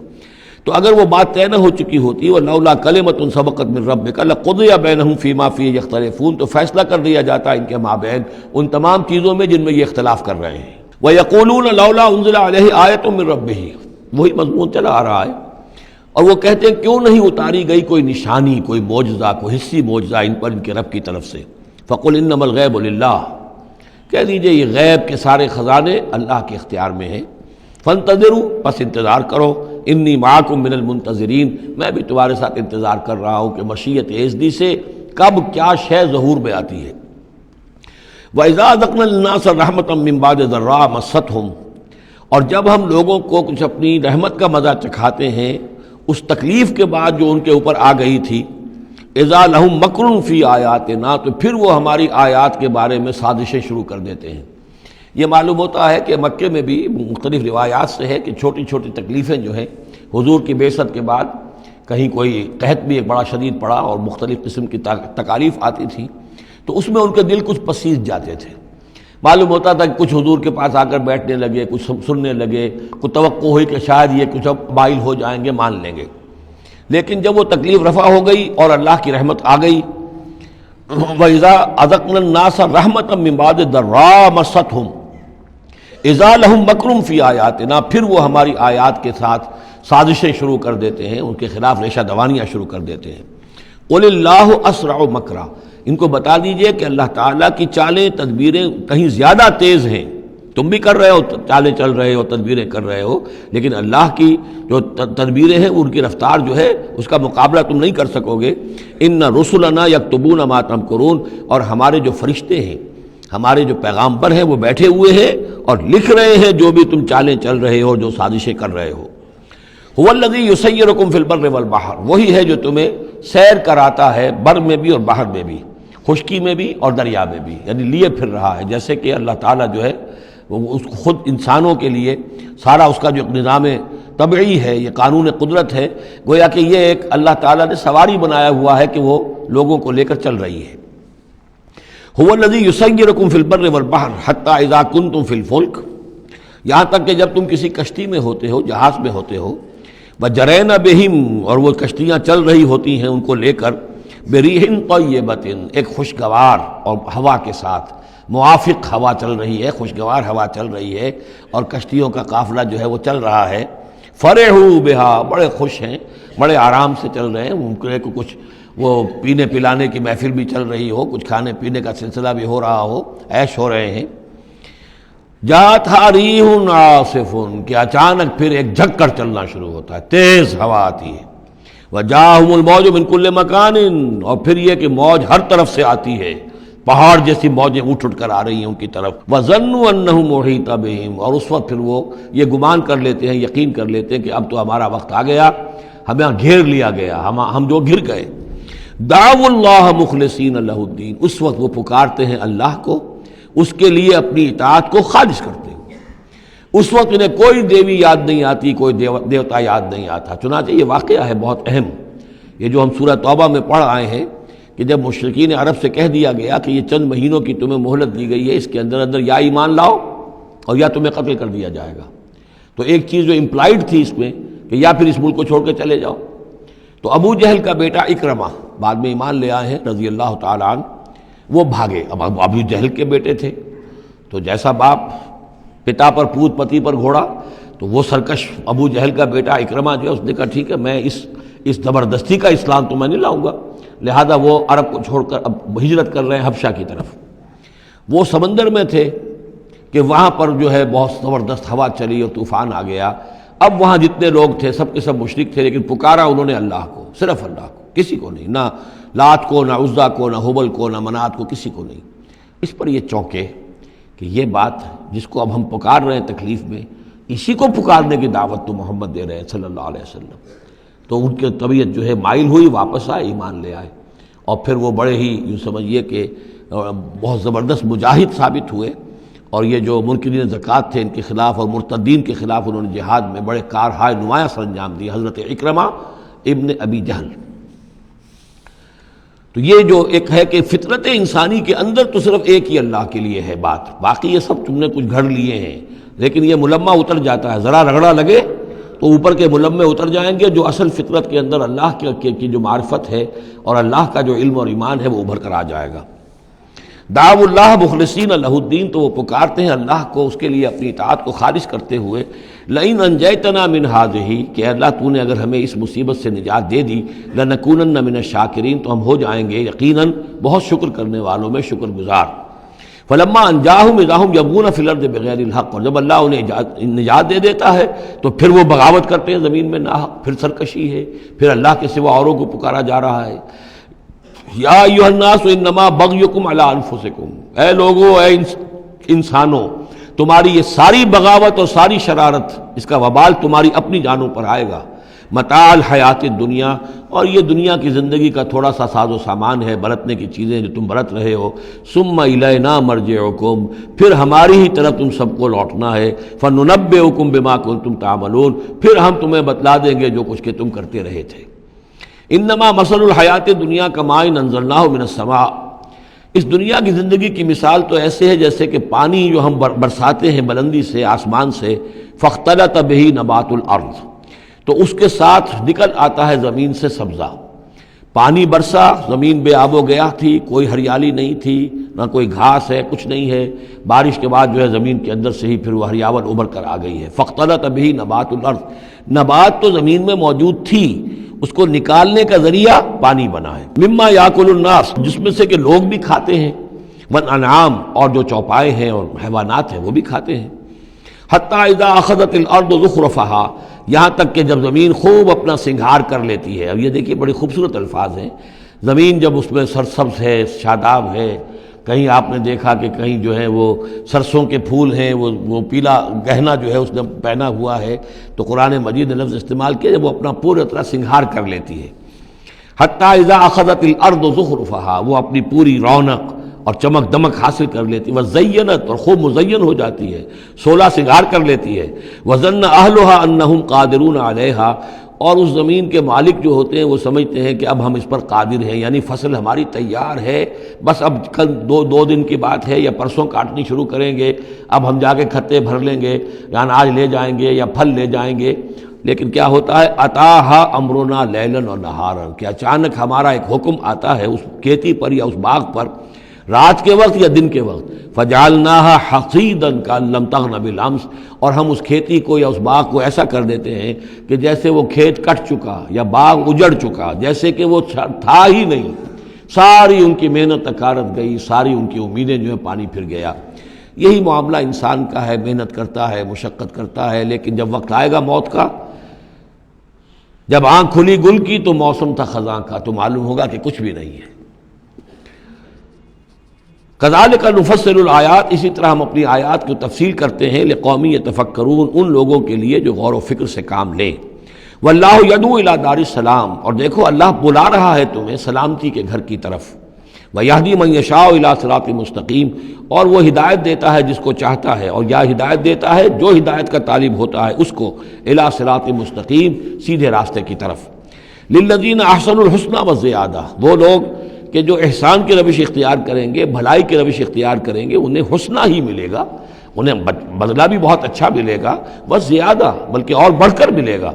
تو اگر وہ بات طے نہ ہو چکی ہوتی وَلَوْلَا كَلِمَةٌ سَبَقَتْ مِن رَبِّكَ لَقُضِيَ بَيْنَهُمْ فِي مَا فِيهِ يَخْتَلِفُونَ، تو فیصلہ کر دیا جاتا ان کے مابین ان تمام چیزوں میں جن میں یہ اختلاف کر رہے ہیں۔ وَيَقُولُونَ لَوْلَا أُنزِلَ عَلَيْهِ آيَةٌ مِّن رَبِّهِ، وہی مضمون چلا آ رہا ہے، اور وہ کہتے ہیں کیوں نہیں اتاری گئی کوئی نشانی، کوئی معجزہ، کوئی حصی معجزہ ان پر ان کے رب کی طرف سے۔ فَقُلْ إِنَّمَا الْغَيْبُ لِلَّهِ، کہہ دیجئے یہ غیب کے سارے خزانے اللہ کے اختیار میں ہیں۔ فَانْتَظِرُوا، پس انتظار کرو، انی معکم من المنتظرین، میں بھی تمہارے ساتھ انتظار کر رہا ہوں کہ مشیت ایزدی سے کب کیا شے ظہور میں آتی ہے۔ وَإِذَا أَذَقْنَا النَّاسَ رَحْمَةً مِّن بَعْدِ ضَرَّاءَ مَسَّتْهُمْ، اور جب ہم لوگوں کو کچھ اپنی رحمت کا مزہ چکھاتے ہیں اس تکلیف کے بعد جو ان کے اوپر آ گئی تھی، اذا لہم مکر فی آیاتنا، تو پھر وہ ہماری آیات کے بارے میں سازشیں شروع کر دیتے ہیں۔ یہ معلوم ہوتا ہے کہ مکے میں بھی مختلف روایات سے ہے کہ چھوٹی چھوٹی تکلیفیں جو ہیں حضور کی بعثت کے بعد، کہیں کوئی قحط بھی ایک بڑا شدید پڑا اور مختلف قسم کی تکالیف آتی تھی، تو اس میں ان کے دل کچھ پسیج جاتے تھے۔ معلوم ہوتا تھا کہ کچھ حضور کے پاس آ کر بیٹھنے لگے، کچھ سننے لگے، کچھ توقع ہوئی کہ شاید یہ کچھ اب مائل ہو جائیں گے، مان لیں گے۔ لیکن جب وہ تکلیف رفع ہو گئی اور اللہ کی رحمت آ گئی، وَإِذَا أَذَقْنَا النَّاسَ رَحْمَةً مِّن بَعْدِ ضَرَّاءَ مَسَّتْهُمْ اذا لہم مکر فی آیاتنا، پھر وہ ہماری آیات کے ساتھ سازشیں شروع کر دیتے ہیں، ان کے خلاف ریشہ دوانیاں شروع کر دیتے ہیں۔ قل اللہ اسرع مکرا، ان کو بتا دیجئے کہ اللہ تعالیٰ کی چالیں تدبیریں کہیں زیادہ تیز ہیں۔ تم بھی کر رہے ہو، چالیں چل رہے ہو، تدبیریں کر رہے ہو، لیکن اللہ کی جو تدبیریں ہیں ان کی رفتار جو ہے اس کا مقابلہ تم نہیں کر سکو گے۔ ان رسلنا یکتبون ما تمکرون، اور ہمارے جو فرشتے ہیں، ہمارے جو پیغامبر ہیں وہ بیٹھے ہوئے ہیں اور لکھ رہے ہیں جو بھی تم چالیں چل رہے ہو، جو سازشیں کر رہے ہو۔ هو الذی یسیرکم فی البر والبحر، وہی ہے جو تمہیں سیر کراتا ہے بر میں بھی اور بحر میں بھی، خشکی میں بھی اور دریا میں بھی، یعنی لیے پھر رہا ہے۔ جیسے کہ اللہ تعالیٰ جو ہے وہ اس خود انسانوں کے لیے سارا اس کا جو نظام طبعی ہے، یہ قانون قدرت ہے، گویا کہ یہ ایک اللہ تعالیٰ نے سواری بنایا ہوا ہے کہ وہ لوگوں کو لے کر چل رہی ہے۔ هو الذی یسیرکم فی البر والبحر حتی اذا کنتم فی الفلک، یہاں تک کہ جب تم کسی کشتی میں ہوتے ہو، جہاز میں ہوتے ہو، وجرین بہم، اور وہ کشتیاں چل رہی ہوتی ہیں ان کو لے کر، بریح طیبۃ، ایک خوشگوار اور ہوا کے ساتھ، موافق ہوا چل رہی ہے، خوشگوار ہوا چل رہی ہے، اور کشتیوں کا قافلہ جو ہے وہ چل رہا ہے۔ فرحوا بہا، بڑے خوش ہیں، بڑے آرام سے چل رہے ہیں، ممکن ہے کچھ وہ پینے پلانے کی محفل بھی چل رہی ہو، کچھ کھانے پینے کا سلسلہ بھی ہو رہا ہو، عیش ہو رہے ہیں۔ جاتھا ریح عاصف، کہ اچانک پھر ایک جھک کر چلنا شروع ہوتا ہے، تیز ہوا آتی ہے۔ وجاءہم الموج من کل مکان، اور پھر یہ کہ موج ہر طرف سے آتی ہے، پہاڑ جیسی موجیں اٹھ کر آ رہی ہیں ان کی طرف۔ وظنوا انہ محیط بہم، اور اس وقت پھر وہ یہ گمان کر لیتے ہیں، یقین کر لیتے ہیں کہ اب تو ہمارا وقت آ گیا، ہمیں گھیر لیا گیا، ہم جو گر گئے۔ دعوا اللہ مخلصین لہ الدین، اس وقت وہ پکارتے ہیں اللہ کو، اس کے لیے اپنی اطاعت کو خالص کرتے ہیں۔ اس وقت انہیں کوئی دیوی یاد نہیں آتی، کوئی دیوتا یاد نہیں آتا۔ چنانچہ یہ واقعہ ہے بہت اہم، یہ جو ہم سورہ توبہ میں پڑھ آئے ہیں کہ جب مشرکین عرب سے کہہ دیا گیا کہ یہ چند مہینوں کی تمہیں مہلت دی گئی ہے، اس کے اندر اندر یا ایمان لاؤ اور یا تمہیں قتل کر دیا جائے گا، تو ایک چیز جو امپلائڈ تھی اس میں کہ یا پھر اس ملک کو چھوڑ کے چلے جاؤ۔ تو ابو جہل کا بیٹا اکرمہ بعد میں ایمان لے آئے ہیں رضی اللہ تعالیٰ عنہ، وہ بھاگے۔ اب ابو جہل کے بیٹے تھے تو جیسا باپ پتا پر پوت پتی پر گھوڑا، تو وہ سرکش ابو جہل کا بیٹا اکرمہ جو ہے اس نے کہا ٹھیک ہے، میں اس زبردستی کا اسلام تو میں نہیں لاؤں گا، لہذا وہ عرب کو چھوڑ کر اب ہجرت کر رہے ہیں حبشہ کی طرف۔ وہ سمندر میں تھے کہ وہاں پر جو ہے بہت زبردست ہوا چلی اور طوفان آ گیا۔ اب وہاں جتنے لوگ تھے سب کے سب مشرک تھے، لیکن پکارا انہوں نے اللہ کو، صرف اللہ کو، کسی کو نہیں، نہ لات کو، نہ عزا کو، نہ حبل کو، نہ منات کو، کسی کو نہیں۔ اس پر یہ چونکے کہ یہ بات جس کو اب ہم پکار رہے ہیں تکلیف میں، اسی کو پکارنے کی دعوت تو محمد دے رہے ہیں صلی اللہ علیہ وسلم۔ تو ان کی طبیعت جو ہے مائل ہوئی، واپس آئے، ایمان لے آئے، اور پھر وہ بڑے ہی یوں سمجھیے کہ بہت زبردست مجاہد ثابت ہوئے، اور یہ جو منکرین زکوٰۃ تھے ان کے خلاف اور مرتدین کے خلاف انہوں نے جہاد میں بڑے کارہائے نمایاں سر انجام دیے، حضرت اکرمہ ابن ابی جہل۔ تو یہ جو ایک ہے کہ فطرت انسانی کے اندر تو صرف ایک ہی اللہ کے لیے ہے بات، باقی یہ سب تم نے کچھ گھڑ لیے ہیں، لیکن یہ ملمہ اتر جاتا ہے، ذرا رگڑا لگے تو اوپر کے ملمے اتر جائیں گے، جو اصل فطرت کے اندر اللہ کی جو معرفت ہے اور اللہ کا جو علم اور ایمان ہے وہ ابھر کر آ جائے گا۔ دعوا اللہ مخلصین لہ الدین، تو وہ پکارتے ہیں اللہ کو اس کے لیے اپنی اطاعت کو خالص کرتے ہوئے، لئن انجیتنا من ہذہ، کہ اللہ تو نے اگر ہمیں اس مصیبت سے نجات دے دی، لنکونن من الشاکرین، تو ہم ہو جائیں گے یقیناً بہت شکر کرنے والوں میں شکر گزار۔ فلما انجاہم اذا ہم یبغون فی الارض بغیر الحق، اور جب اللہ انہیں نجات دے دیتا ہے تو پھر وہ بغاوت کرتے ہیں زمین میں ناحق، پھر سرکشی ہے، پھر اللہ کے سوا اوروں کو پکارا جا رہا ہے۔ یا ایھا الناس انما بغیکم علی انفسکم، اے لوگو، اے انسانوں، تمہاری یہ ساری بغاوت اور ساری شرارت، اس کا وبال تمہاری اپنی جانوں پر آئے گا۔ متاع الحیات الدنیا، اور یہ دنیا کی زندگی کا تھوڑا سا ساز و سامان ہے، برتنے کی چیزیں جو تم برت رہے ہو۔ ثم الینا مرجعکم، پھر ہماری ہی طرف تم سب کو لوٹنا ہے۔ فننبئکم بما کنتم تعملون، پھر ہم تمہیں بتلا دیں گے جو کچھ کہ تم کرتے رہے تھے۔ انما مثل الحیات دنیا کماء انزلناہ من السماء، اس دنیا کی زندگی کی مثال تو ایسے ہے جیسے کہ پانی جو ہم برساتے ہیں بلندی سے آسمان سے، فاختلط بہ نبات الارض، تو اس کے ساتھ نکل آتا ہے زمین سے سبزہ۔ پانی برسا، زمین بے آب و گیا تھی، کوئی ہریالی نہیں تھی، نہ کوئی گھاس ہے، کچھ نہیں ہے، بارش کے بعد جو ہے زمین کے اندر سے ہی پھر وہ ہریاول ابھر کر آ گئی ہے۔ فاختلط بہ نبات الارض، نبات تو زمین میں موجود تھی، اس کو نکالنے کا ذریعہ پانی بنا ہے۔ مما یاکل الناس، جس میں سے کہ لوگ بھی کھاتے ہیں، والانعام، اور جو چوپائے ہیں اور حیوانات ہیں وہ بھی کھاتے ہیں۔ حتی اذا اخذت الارض زخرفہا، یہاں تک کہ جب زمین خوب اپنا سنگھار کر لیتی ہے۔ اب یہ دیکھیے بڑے خوبصورت الفاظ ہیں، زمین جب اس میں سرسبز ہے، شاداب ہے، کہیں آپ نے دیکھا کہ کہیں جو ہے وہ سرسوں کے پھول ہیں، وہ پیلا گہنا جو ہے اس نے پہنا ہوا ہے، تو قرآن مجید نے لفظ استعمال کیا جب وہ اپنا پورا طرح سنگھار کر لیتی ہے۔ حتی اذا اخذت الارض زخرفہا، وہ اپنی پوری رونق اور چمک دمک حاصل کر لیتی ہے، وزینت، اور خوب مزین ہو جاتی ہے، سولہ سنگھار کر لیتی ہے۔ وظن اہلھا انہم قادرون علیہا، اور اس زمین کے مالک جو ہوتے ہیں وہ سمجھتے ہیں کہ اب ہم اس پر قادر ہیں، یعنی فصل ہماری تیار ہے، بس اب کل دو دن کی بات ہے یا پرسوں کاٹنی شروع کریں گے، اب ہم جا کے کھتے بھر لیں گے، یا اناج لے جائیں گے یا پھل لے جائیں گے۔ لیکن کیا ہوتا ہے، اتاہا امرنا لیلا و نہارا، کہ اچانک ہمارا ایک حکم آتا ہے اس کھیتی پر یا اس باغ پر، رات کے وقت یا دن کے وقت، فجعلناها حصیدا کأن لم تغن بالامس، اور ہم اس کھیتی کو یا اس باغ کو ایسا کر دیتے ہیں کہ جیسے وہ کھیت کٹ چکا یا باغ اجڑ چکا، جیسے کہ وہ تھا ہی نہیں، ساری ان کی محنت اکارت گئی، ساری ان کی امیدیں جو ہیں پانی پھر گیا۔ یہی معاملہ انسان کا ہے، محنت کرتا ہے، مشقت کرتا ہے، لیکن جب وقت آئے گا موت کا، جب آنکھ کھلی گل کی تو موسم تھا خزاں کا، تو معلوم ہوگا کہ کچھ بھی نہیں ہے۔ کذالک نفصل الآیات، اسی طرح ہم اپنی آیات کی تفصیل کرتے ہیں، لقوم یتفکرون، ان لوگوں کے لیے جو غور و فکر سے کام لیں۔ واللہ یدعو الی دار السلام، اور دیکھو اللہ بلا رہا ہے تمہیں سلامتی کے گھر کی طرف۔ ویہدی من یشاء الی صراط مستقیم، اور وہ ہدایت دیتا ہے جس کو چاہتا ہے، اور یا ہدایت دیتا ہے جو ہدایت کا طالب ہوتا ہے اس کو، الی صراط مستقیم، سیدھے راستے کی طرف۔ للذین احسنوا الحسنی وزیادہ، وہ لوگ کہ جو احسان کی روش اختیار کریں گے، بھلائی کی روش اختیار کریں گے، انہیں حسنہ ہی ملے گا، انہیں بدلہ بھی بہت اچھا ملے گا، بس زیادہ بلکہ اور بڑھ کر ملے گا۔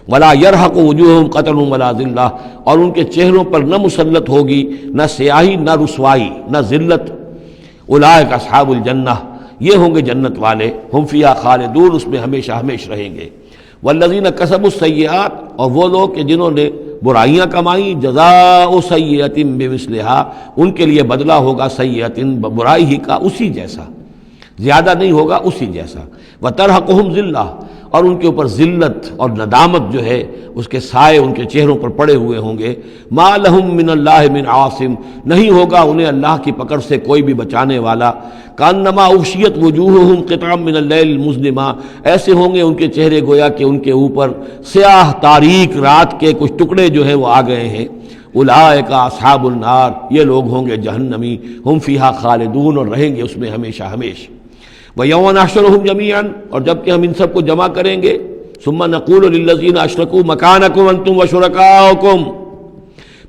ولا یرحق وجوہہم قتر ولا ذلہ، اور ان کے چہروں پر نہ مسلط ہوگی نہ سیاہی نہ رسوائی نہ ذلت۔ اولئک اصحاب الجنہ، یہ ہوں گے جنت والے، ہم فیہا خالدون، اس میں ہمیشہ ہمیشہ رہیں گے۔ والذین کسبوا السیئات، اور وہ لوگ کہ جنہوں نے برائیاں کمائیں، جزاء سیئۃ بمثلہا، ان کے لیے بدلہ ہوگا سیئۃ، برائی ہی کا اسی جیسا، زیادہ نہیں ہوگا، اسی جیسا۔ وترہقہم ذلہ، اور ان کے اوپر ذلت اور ندامت جو ہے اس کے سائے ان کے چہروں پر پڑے ہوئے ہوں گے۔ ما لہم من اللہ من عاصم، نہیں ہوگا انہیں اللہ کی پکڑ سے کوئی بھی بچانے والا۔ کانما اغشیت وجوہہم قطعا من اللیل المظلمہ، ایسے ہوں گے ان کے چہرے گویا کہ ان کے اوپر سیاہ تاریک رات کے کچھ ٹکڑے جو ہیں وہ آ گئے ہیں۔ اولئک اصحاب النار، یہ لوگ ہوں گے جہنمی، ہم فیہا خالدون، اور رہیں گے اس میں ہمیشہ ہمیشہ۔ وَيَوْمَ نَحْشُرُهُمْ جَمِيعًا، اور جب کہ ہم ان سب کو جمع کریں گے، ثُمَّ نَقُولُ لِلَّذِينَ أَشْرَكُوا مَكَانَكُمْ أَنْتُمْ وَشُرَكَاؤُكُمْ،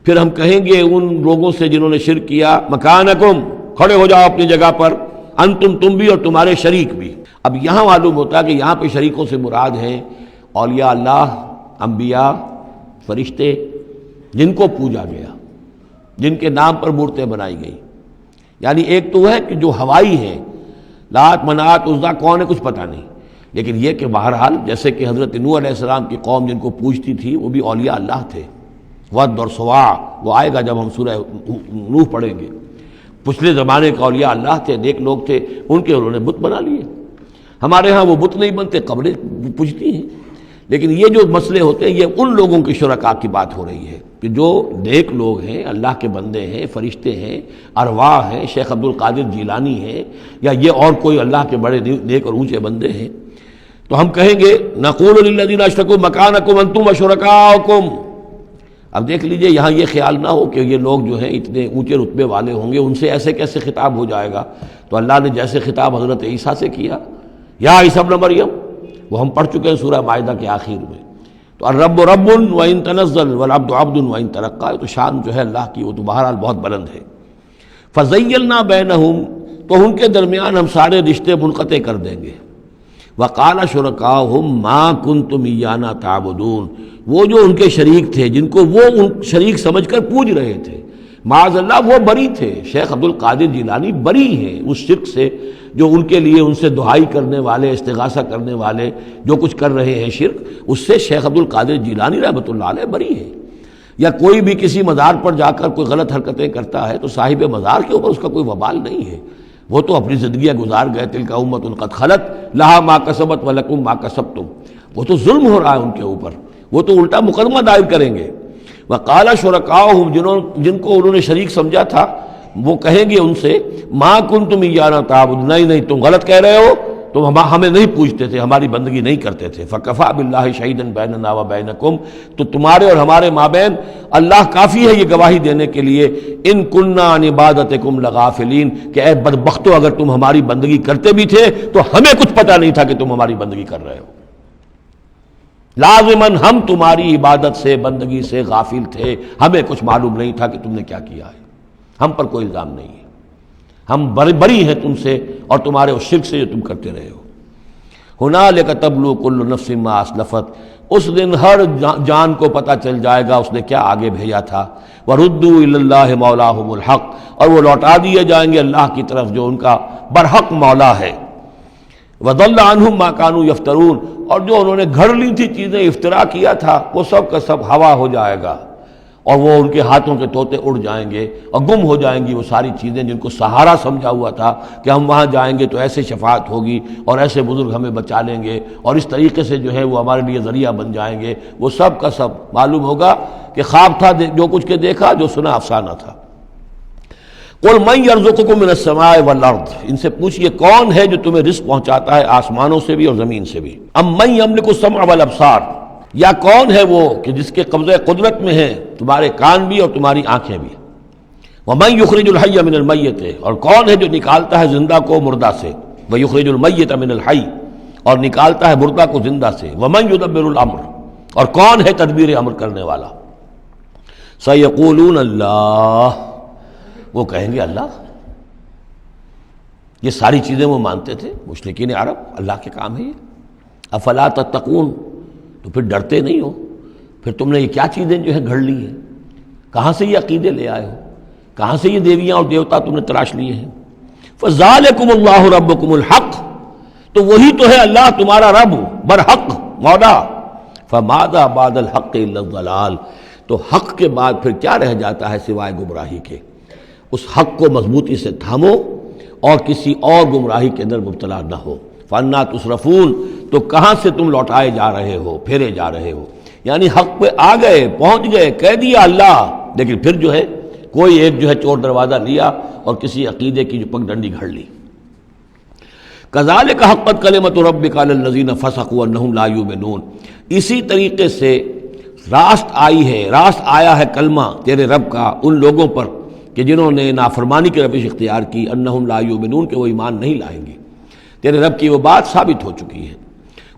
پھر ہم کہیں گے ان لوگوں سے جنہوں نے شرک کیا مکانکم، کھڑے ہو جاؤ اپنی جگہ پر، انتم، تم بھی اور تمہارے شریک بھی۔ اب یہاں معلوم ہوتا ہے کہ یہاں پہ شریکوں سے مراد ہیں اولیاء اللہ، انبیاء، فرشتے، جن کو پوجا گیا، جن کے نام پر مورتیں بنائی گئی۔ یعنی ایک تو ہے کہ جو ہوائی ہیں، لات، منات، عزا کون ہے کچھ پتہ نہیں، لیکن یہ کہ بہرحال جیسے کہ حضرت نوح علیہ السلام کی قوم جن کو پوجتی تھی وہ بھی اولیاء اللہ تھے۔ ود اور سوا وہ آئے گا جب ہم سورہ نوح پڑھیں گے۔ پچھلے زمانے کے اولیاء اللہ تھے، نیک لوگ تھے، ان کے انہوں نے بت بنا لیے۔ ہمارے ہاں وہ بت نہیں بنتے، قبریں پوجتی ہیں۔ لیکن یہ جو مسئلے ہوتے ہیں یہ ان لوگوں کے شرکاء کی بات ہو رہی ہے کہ جو نیک لوگ ہیں، اللہ کے بندے ہیں، فرشتے ہیں، ارواح ہیں، شیخ عبد القادر جیلانی ہیں، یا یہ اور کوئی اللہ کے بڑے نیک اور اونچے بندے ہیں، تو ہم کہیں گے نقول للذین اشرکوا مکانکم انتم وشرکاؤکم۔ اب دیکھ لیجئے یہاں یہ خیال نہ ہو کہ یہ لوگ جو ہیں اتنے اونچے رتبے والے ہوں گے، ان سے ایسے کیسے خطاب ہو جائے گا؟ تو اللہ نے جیسے خطاب حضرت عیسیٰ سے کیا، یا عیسیٰ ابن مریم، وہ ہم پڑھ چکے ہیں سورہ مائدہ کے آخر میں۔ تو الرب رب وَإِن تنزل والعبد عبد وَإِن ترقى، تو شان جو ہے اللہ کی وہ تو بہرحال بہت بلند ہے۔ فَزَيَّلْنَا بَيْنَهُمْ، تو ان کے درمیان ہم سارے رشتے منقطع کر دیں گے۔ وَقَالَ شُرَكَاؤُهُمْ مَا كُنتُمْ إِيَّانَا تَعْبُدُونَ، وہ جو ان کے شریک تھے، جن کو وہ ان شریک سمجھ کر پوج رہے تھے، معاذ اللہ وہ بری تھے۔ شیخ عبد القادر جیلانی بری ہیں اس شرک سے جو ان کے لیے ان سے دعائی کرنے والے، استغاثہ کرنے والے جو کچھ کر رہے ہیں شرک، اس سے شیخ عبد القادر جیلانی رحمۃ اللہ علیہ بری ہیں۔ یا کوئی بھی کسی مزار پر جا کر کوئی غلط حرکتیں کرتا ہے تو صاحب مزار کے اوپر اس کا کوئی وبال نہیں ہے، وہ تو اپنی زندگیاں گزار گئے۔ تلک امۃ قد خلت لہا ما کسبت ولکم ما کسبتم، وہ تو ظلم ہو رہا ہے ان کے اوپر، وہ تو الٹا مقدمہ دائر کریں گے۔ وقال شرکاؤہم، جن کو انہوں نے شریک سمجھا تھا، وہ کہیں گے ان سے ما کنتم ایانا تعبدون، نہیں تم غلط کہہ رہے ہو، تم ہمیں نہیں پوجتے تھے، ہماری بندگی نہیں کرتے تھے۔ فکفیٰ باللہ شہیدا بیننا وبینکم، تو تمہارے اور ہمارے مابین اللہ کافی ہے یہ گواہی دینے کے لیے، ان کننا عن عبادتکم لغافلین، کہ اے بدبختو اگر تم ہماری بندگی کرتے بھی تھے تو ہمیں کچھ پتہ نہیں تھا کہ تم ہماری بندگی کر رہے ہو۔ لازماً ہم تمہاری عبادت سے، بندگی سے غافل تھے، ہمیں کچھ معلوم نہیں تھا کہ تم نے کیا کیا ہے، ہم پر کوئی الزام نہیں ہے، ہم بری ہیں تم سے اور تمہارے اس شرک سے جو تم کرتے رہے ہو۔ ہنالک تبلو کل نفس ما اسلفت، اس دن ہر جان کو پتہ چل جائے گا اس نے کیا آگے بھیجا تھا۔ وردوا الی اللہ مولاہم الحق، اور وہ لوٹا دیے جائیں گے اللہ کی طرف جو ان کا برحق مولا ہے۔ وضل عنہم ما کانوا یفترون، اور جو انہوں نے گھڑ لی تھی چیزیں، افطرا کیا تھا، وہ سب کا سب ہوا ہو جائے گا، اور وہ ان کے ہاتھوں کے طوطے اڑ جائیں گے اور گم ہو جائیں گی وہ ساری چیزیں جن کو سہارا سمجھا ہوا تھا کہ ہم وہاں جائیں گے تو ایسے شفاعت ہوگی اور ایسے بزرگ ہمیں بچا لیں گے اور اس طریقے سے جو ہے وہ ہمارے لیے ذریعہ بن جائیں گے، وہ سب کا سب معلوم ہوگا کہ خواب تھا، جو کچھ کے دیکھا، جو سنا افسانہ تھا۔ قل من یرزقکم من السماء والارض، ان سے پوچھئے کون ہے جو تمہیں رزق پہنچاتا ہے آسمانوں سے بھی اور زمین سے بھی۔ ام من یملک السمع والابصار، یا کون ہے وہ کہ جس کے قبضہ قدرت میں ہے تمہارے کان بھی اور تمہاری آنکھیں بھی۔ ومن یخرج الحی من المیت، اور کون ہے جو نکالتا ہے زندہ کو مردہ سے۔ ویخرج المیت من الحی، اور نکالتا ہے مردہ کو زندہ سے۔ ومن یدبر الامر، اور کون ہے تدبیر امر کرنے والا۔ سیقولون اللہ، وہ کہیں گے اللہ۔ یہ ساری چیزیں وہ مانتے تھے مشرکین عرب، اللہ کے کام ہے یہ۔ افلا تتقون، تو پھر ڈرتے نہیں ہو، پھر تم نے یہ کیا چیزیں جو ہے گھڑ لی ہیں، کہاں سے یہ عقیدے لے آئے ہو، کہاں سے یہ دیویاں اور دیوتا تم نے تراش لیے ہیں۔ فذالکم اللہ ربکم الحق، تو وہی تو ہے اللہ تمہارا رب برحق مولا۔ فماذا بعد الحق الا الضلال، تو حق کے بعد پھر کیا رہ جاتا ہے سوائے گمراہی کے۔ اس حق کو مضبوطی سے تھامو اور کسی اور گمراہی کے اندر مبتلا نہ ہو۔ فَأَنَّىٰ تُصْرَفُونَ، تو کہاں سے تم لوٹائے جا رہے ہو، پھیرے جا رہے ہو، یعنی حق پہ آ گئے، پہنچ گئے، کہہ دیا اللہ، لیکن پھر جو ہے کوئی ایک جو ہے چور دروازہ لیا اور کسی عقیدے کی جو پگ ڈنڈی گھڑ لی۔ كَذَلِكَ حَقَّتْ كَلِمَةُ رَبِّكَ عَلَى الَّذِينَ فَسَقُوا أَنَّهُمْ لَا يُؤْمِنُونَ، اسی طریقے سے راست آئی ہے، راست آیا ہے کلمہ تیرے رب کا ان لوگوں پر کہ جنہوں نے نافرمانی کی روش اختیار کی، انہم لا یؤمنون، کہ وہ ایمان نہیں لائیں گے۔ تیرے رب کی وہ بات ثابت ہو چکی ہے۔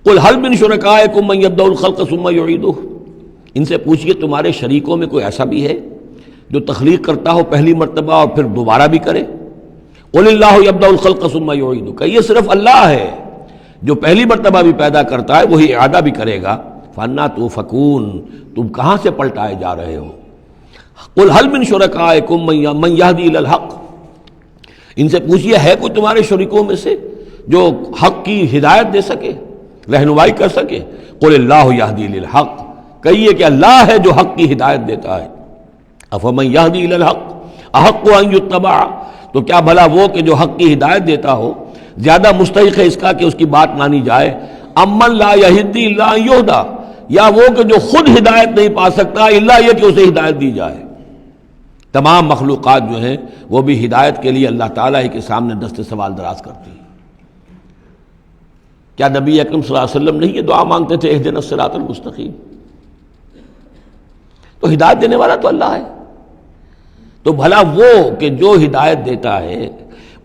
قل هل من شرکائکم من یبدأ الخلق ثم یعیدہ، ان سے پوچھئے تمہارے شریکوں میں کوئی ایسا بھی ہے جو تخلیق کرتا ہو پہلی مرتبہ اور پھر دوبارہ بھی کرے؟ قل اللہ یبدأ الخلق ثم یعیدہ، کہ یہ صرف اللہ ہے جو پہلی مرتبہ بھی پیدا کرتا ہے وہی اعادہ بھی کرے گا۔ فانا توفکون، تم کہاں سے پلٹائے جا رہے ہو؟ قل هل من شرکائکم من یہدی الی الحق، ان سے پوچھئے ہے کوئی تمہارے شریکوں میں سے جو حق کی ہدایت دے سکے، رہنمائی کر سکے؟ قل اللہ یہدی للحق، کہیے کہ اللہ ہے جو حق کی ہدایت دیتا ہے۔ افمن یہدی الی الحق احق ان یتبع، تو کیا بھلا وہ کہ جو حق کی ہدایت دیتا ہو زیادہ مستحق ہے اس کا کہ اس کی بات مانی جائے؟ امن لا یہدی الا ان یہدی، یا وہ کہ جو خود ہدایت نہیں پا سکتا الا یہ کہ اسے ہدایت دی جائے۔ تمام مخلوقات جو ہیں وہ بھی ہدایت کے لیے اللہ تعالیٰ ہی کے سامنے دست سوال دراز کرتی ہیں۔ کیا نبی اکرم صلی اللہ علیہ وسلم نہیں یہ دعا مانگتے تھے اہدنا الصراط المستقیم؟ تو ہدایت دینے والا تو اللہ ہے، تو بھلا وہ کہ جو ہدایت دیتا ہے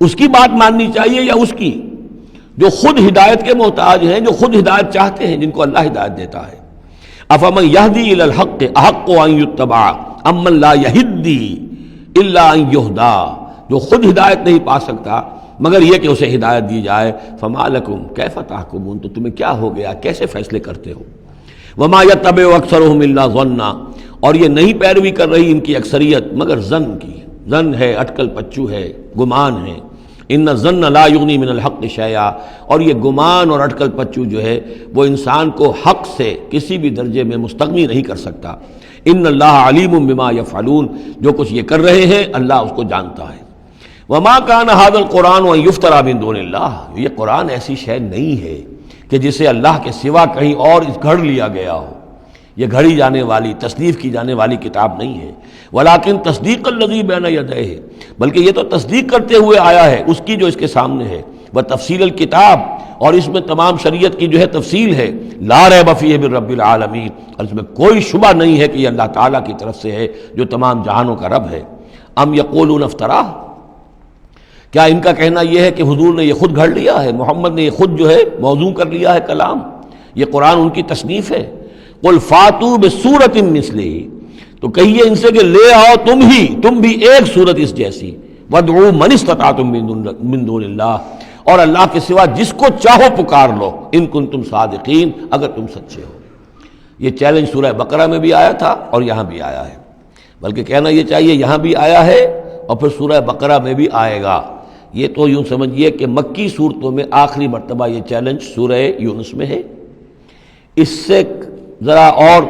اس کی بات ماننی چاہیے یا اس کی جو خود ہدایت کے محتاج ہیں، جو خود ہدایت چاہتے ہیں، جن کو اللہ ہدایت دیتا ہے؟ افمن یہدی الی الحق احق ان یتبع امن لا یہدی الا ان یہدی، جو خود ہدایت نہیں پا سکتا مگر یہ کہ اسے ہدایت دی جائے۔ فما لکم کیف تحکمون، تو تمہیں کیا ہو گیا، کیسے فیصلے کرتے ہو؟ وما یتبع اکثرهم الا ظنا، اور یہ نہیں پیروی کر رہی ان کی اکثریت مگر ظن کی، ظن ہے، اٹکل پچو ہے، گمان ہے۔ ان الظن لا یغنی من الحق شیئا، اور یہ گمان اور اٹکل پچو جو ہے وہ انسان کو حق سے کسی بھی درجے میں مستغنی نہیں کر سکتا۔ ان اللہ علیم بما یفعلون، جو کچھ یہ کر رہے ہیں اللہ اس کو جانتا ہے۔ وما کان ھذا القرآن ان یفترى من دون اللہ، یہ قرآن ایسی شے نہیں ہے کہ جسے اللہ کے سوا کہیں اور گھڑ لیا گیا ہو، یہ گھڑی جانے والی، تصنیف کی جانے والی کتاب نہیں ہے۔ ولیکن تصدیق الذی بین یدیہ، بلکہ یہ تو تصدیق کرتے ہوئے آیا ہے اس کی جو اس کے سامنے ہے، وتفصیل الکتاب، اور اس میں تمام شریعت کی جو ہے تفصیل ہے، لا ریب فیہ من رب العالمین، اور اس میں کوئی شبہ نہیں ہے کہ یہ اللہ تعالیٰ کی طرف سے ہے جو تمام جہانوں کا رب ہے۔ ام یقولون افترا، کیا ان کا کہنا یہ ہے کہ حضور نے یہ خود گھڑ لیا ہے، محمد نے یہ خود جو ہے موضوع کر لیا ہے کلام، یہ قرآن ان کی تصنیف ہے؟ قل فاتوا بسورۃ مثلہ، تو کہیے ان سے کہ لے آؤ تم بھی ایک صورت اس جیسی، وادعوا من استطعتم من دون اللہ، اور اللہ کے سوا جس کو چاہو پکار لو، ان کنتم صادقین، اگر تم سچے ہو۔ یہ چیلنج سورہ بقرہ میں بھی آیا تھا اور یہاں بھی آیا ہے، بلکہ کہنا یہ چاہیے یہاں بھی آیا ہے اور پھر سورہ بقرہ میں بھی آئے گا۔ یہ تو یوں سمجھیے کہ مکی صورتوں میں آخری مرتبہ یہ چیلنج سورہ یونس میں ہے، اس سے ذرا اور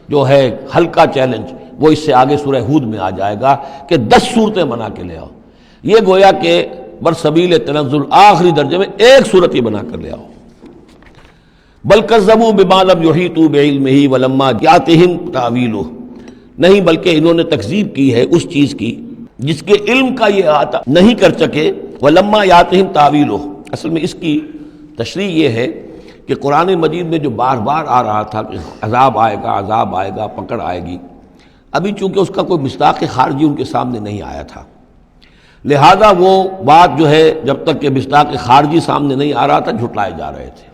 جو ہے ہلکا چیلنج وہ اس سے آگے سورہ ہود میں آ جائے گا کہ 10 صورتیں بنا کے لے آؤ۔ یہ گویا کہ برسبیل تنزل آخری درجے میں ایک صورت ہی بنا کر لے آؤ۔ بل کذبوا بما لم یحیطوا بعلمہ ولما یاتہم تاویلہ، نہیں بلکہ انہوں نے تکذیب کی ہے اس چیز کی جس کے علم کا یہ احاطہ نہیں کر سکے، ولما یاتہم تاویلہ، اصل میں اس کی تشریح یہ ہے کہ قرآن مجید میں جو بار بار آ رہا تھا کہ عذاب آئے گا، پکڑ آئے گی، ابھی چونکہ اس کا کوئی مصداق خارجی ان کے سامنے نہیں آیا تھا، لہذا وہ بات جو ہے جب تک کہ مصداق خارجی سامنے نہیں آ رہا تھا جھٹلائے جا رہے تھے۔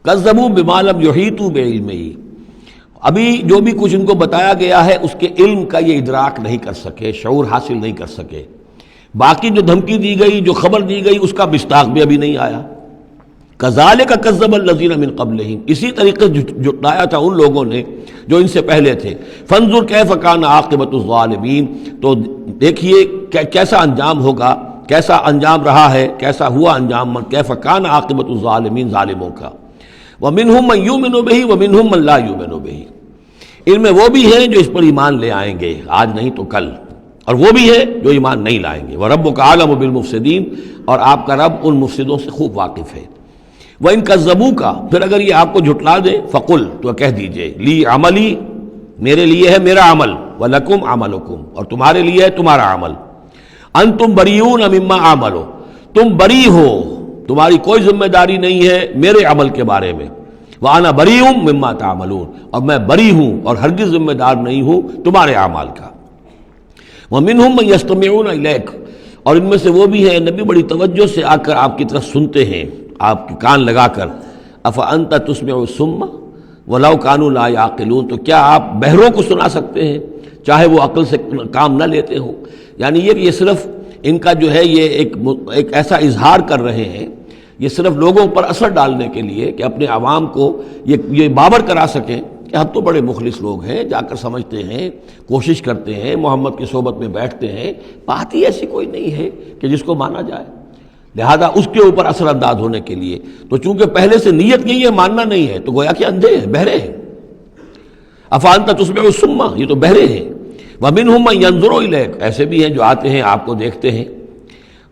کذبوا بما لم یحیطوا بعلمہ، ابھی جو بھی کچھ ان کو بتایا گیا ہے اس کے علم کا یہ ادراک نہیں کر سکے، شعور حاصل نہیں کر سکے۔ باقی جو دھمکی دی گئی، جو خبر دی گئی، اس کا مصداق بھی ابھی نہیں آیا۔ کذالک کذب الذین من قبلہم، اسی طریقے جھٹلایا تھا ان لوگوں نے جو ان سے پہلے تھے۔ فانظر کیف کان عاقبۃ الظالمین، تو دیکھیے کیسا انجام ہوگا، کیسا انجام رہا ہے، کیسا ہوا انجام، کیف کان عاقبۃ الظالمین، ظالموں کا۔ ومنہم من یؤمن بہ ومنہم من لا یؤمن بہ، ان میں وہ بھی ہیں جو اس پر ایمان لے آئیں گے آج نہیں تو کل، اور وہ بھی ہیں جو ایمان نہیں لائیں گے۔ وَرَبُّكَ أَعْلَمُ بِالْمُفْسِدِينَ، اور آپ کا رب ان مفسدوں سے خوب واقف ہے۔ وَإِن كَذَّبُوكَ، پھر اگر یہ آپ کو جھٹلا دے، فَقُلْ، تو کہہ دیجئے، لی عملی، میرے لیے ہے میرا عمل، وَلَكُمْ عَمَلُكُمْ، اور تمہارے لیے ہے تمہارا عمل، أَنْتُمْ بَرِيئُونَ مِمَّا أَعْمَلُ، تم بری ہو، تمہاری کوئی ذمہ داری نہیں ہے میرے عمل کے بارے میں، وَأَنَا بَرِيءٌ مِّمَّا تَعْمَلُونَ، اور میں بری ہوں اور ہرگز ذمہ دار نہیں ہوں تمہارے اعمال کا۔ وَمِنْهُمْ مَن يَسْتَمِعُونَ إِلَيْكَ، اور ان میں سے وہ بھی ہیں نبی بڑی توجہ سے آ کر آپ کی طرف سنتے ہیں، آپ کے کان لگا کر۔ أَفَأَنْتَ تُسْمِعُ الصُّمَّ، وَلَوْ كَانُوا لَا يَعْقِلُونَ، تو کیا آپ بہروں کو سنا سکتے ہیں چاہے وہ عقل سے کام نہ لیتے ہوں؟ یعنی یہ صرف ان کا جو ہے یہ ایک ایسا اظہار کر رہے ہیں، یہ صرف لوگوں پر اثر ڈالنے کے لیے کہ اپنے عوام کو یہ باور کرا سکیں کہ ہم تو بڑے مخلص لوگ ہیں، جا کر سمجھتے ہیں، کوشش کرتے ہیں، محمد کی صحبت میں بیٹھتے ہیں، بات ہی ایسی کوئی نہیں ہے کہ جس کو مانا جائے، لہذا اس کے اوپر اثر انداز ہونے کے لیے تو چونکہ پہلے سے نیت نہیں ہے، ماننا نہیں ہے، تو گویا کہ اندھے ہیں، بہرے ہیں۔ افانت تسمع الصم، یہ تو بہرے ہیں۔ ومنہم من ینظر الیک، ایسے بھی ہیں جو آتے ہیں آپ کو دیکھتے ہیں۔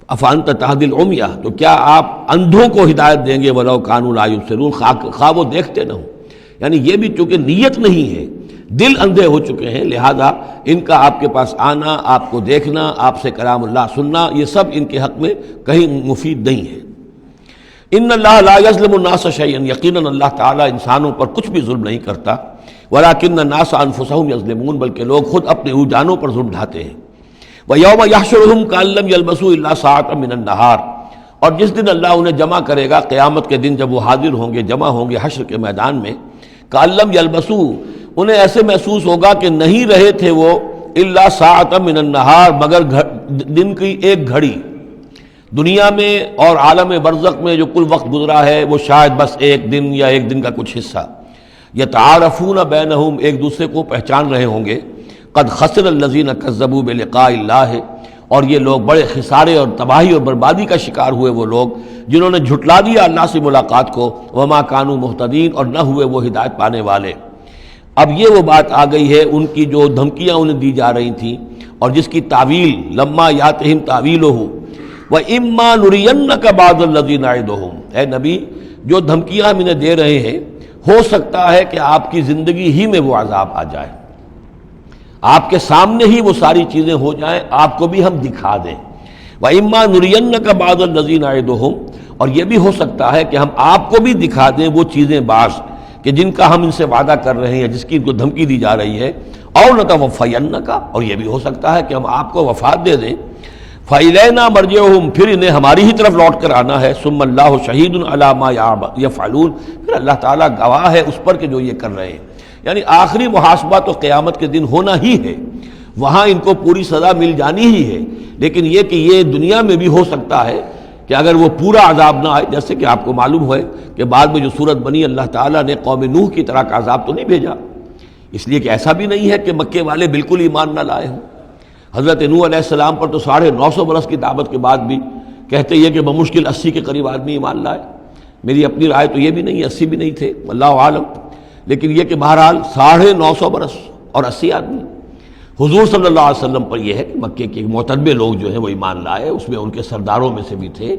افانت تہدی العمیہ، تو کیا آپ اندھوں کو ہدایت دیں گے ولو کانوا لا یبصرون، خواہ وہ دیکھتے نہ ہوں؟ یعنی یہ بھی چونکہ نیت نہیں ہے، دل اندھے ہو چکے ہیں، لہذا ان کا آپ کے پاس آنا، آپ کو دیکھنا، آپ سے کلام اللہ سننا، یہ سب ان کے حق میں کہیں مفید نہیں ہے۔ ان اللہ لا یظلم الناس شیئا، یقیناً اللہ تعالیٰ انسانوں پر کچھ بھی ظلم نہیں کرتا، ولکن الناس انفسهم یظلمون، بلکہ لوگ خود اپنے جانوں پر ظلم ڈھاتے ہیں۔ وَيَوْمَ يَحْشُرُهُمْ كَأَن لَّمْ يَلْبَثُوا إِلَّا سَاعَةً مِّنَ النَّهَارِ، اور جس دن اللہ انہیں جمع کرے گا، قیامت کے دن جب وہ حاضر ہوں گے، جمع ہوں گے حشر کے میدان میں، كَأَن لَّمْ يَلْبَثُوا، انہیں ایسے محسوس ہوگا کہ نہیں رہے تھے وہ إِلَّا سَاعَةً مِّنَ النَّهَارِ، مگر دن کی ایک گھڑی۔ دنیا میں اور عالم برزخ میں جو کل وقت گزرا ہے وہ شاید بس ایک دن یا ایک دن کا کچھ حصہ۔ یتعارفون بینہم، ایک دوسرے کو پہچان رہے ہوں گے۔ قد خسر الذین کذبوا بلقاء اللہ، اور یہ لوگ بڑے خسارے اور تباہی اور بربادی کا شکار ہوئے، وہ لوگ جنہوں نے جھٹلا دیا اللہ سے ملاقات کو، وما کانوا مہتدین، اور نہ ہوئے وہ ہدایت پانے والے۔ اب یہ وہ بات آ گئی ہے ان کی جو دھمکیاں انہیں دی جا رہی تھیں اور جس کی تعویل لما یاتہم تعویلہ وَإِمَّا نُرِيَنَّكَ بَعْضَ الَّذِي نَعِدُهُمْ، اے نبی جو دھمکیاں ہم انہیں دے رہے ہیں، ہو سکتا ہے کہ آپ کی زندگی ہی میں وہ عذاب آ جائے، آپ کے سامنے ہی وہ ساری چیزیں ہو جائیں، آپ کو بھی ہم دکھا دیں۔ وَإِمَّا نُرِيَنَّكَ بَعْضَ الَّذِي نَعِدُهُمْ، اور یہ بھی ہو سکتا ہے کہ ہم آپ کو بھی دکھا دیں وہ چیزیں بعض کہ جن کا ہم ان سے وعدہ کر رہے ہیں، جس کی ان کو دھمکی دی جا رہی ہے، اور نَتَوَفَّيَنَّكَ، اور یہ بھی ہو سکتا ہے کہ ہم آپ کو وفات دے دیں۔ فَإِلَيْنَا مَرْجِعُهُمْ، پھر انہیں ہماری ہی طرف لوٹ کر آنا ہے۔ ثُمَّ اللَّهُ شَهِيدٌ عَلَىٰ مَا يَفْعَلُونَ، پھر اللہ تعالیٰ گواہ ہے اس پر کہ جو یہ کر رہے ہیں، یعنی آخری محاسبہ تو قیامت کے دن ہونا ہی ہے، وہاں ان کو پوری سزا مل جانی ہی ہے، لیکن یہ کہ یہ دنیا میں بھی ہو سکتا ہے کہ اگر وہ پورا عذاب نہ آئے، جیسے کہ آپ کو معلوم ہے کہ بعد میں جو صورت بنی، اللہ تعالیٰ نے قوم نوح کی طرح کا عذاب تو نہیں بھیجا، اس لیے کہ ایسا بھی نہیں ہے کہ مکے والے بالکل ایمان نہ لائے ہوں۔ حضرت نوح علیہ السلام پر تو 950 برس کی دعوت کے بعد بھی کہتے یہ کہ بمشکل 80 کے قریب آدمی ایمان لائے۔ میری اپنی رائے تو یہ بھی نہیں، 80 بھی نہیں تھے، اللہ عالم، لیکن یہ کہ بہرحال 950 برس اور 80 آدمی۔ حضور صلی اللہ علیہ وسلم پر یہ ہے کہ مکے کے معتدبر لوگ جو ہیں وہ ایمان لائے، اس میں ان کے سرداروں میں سے بھی تھے۔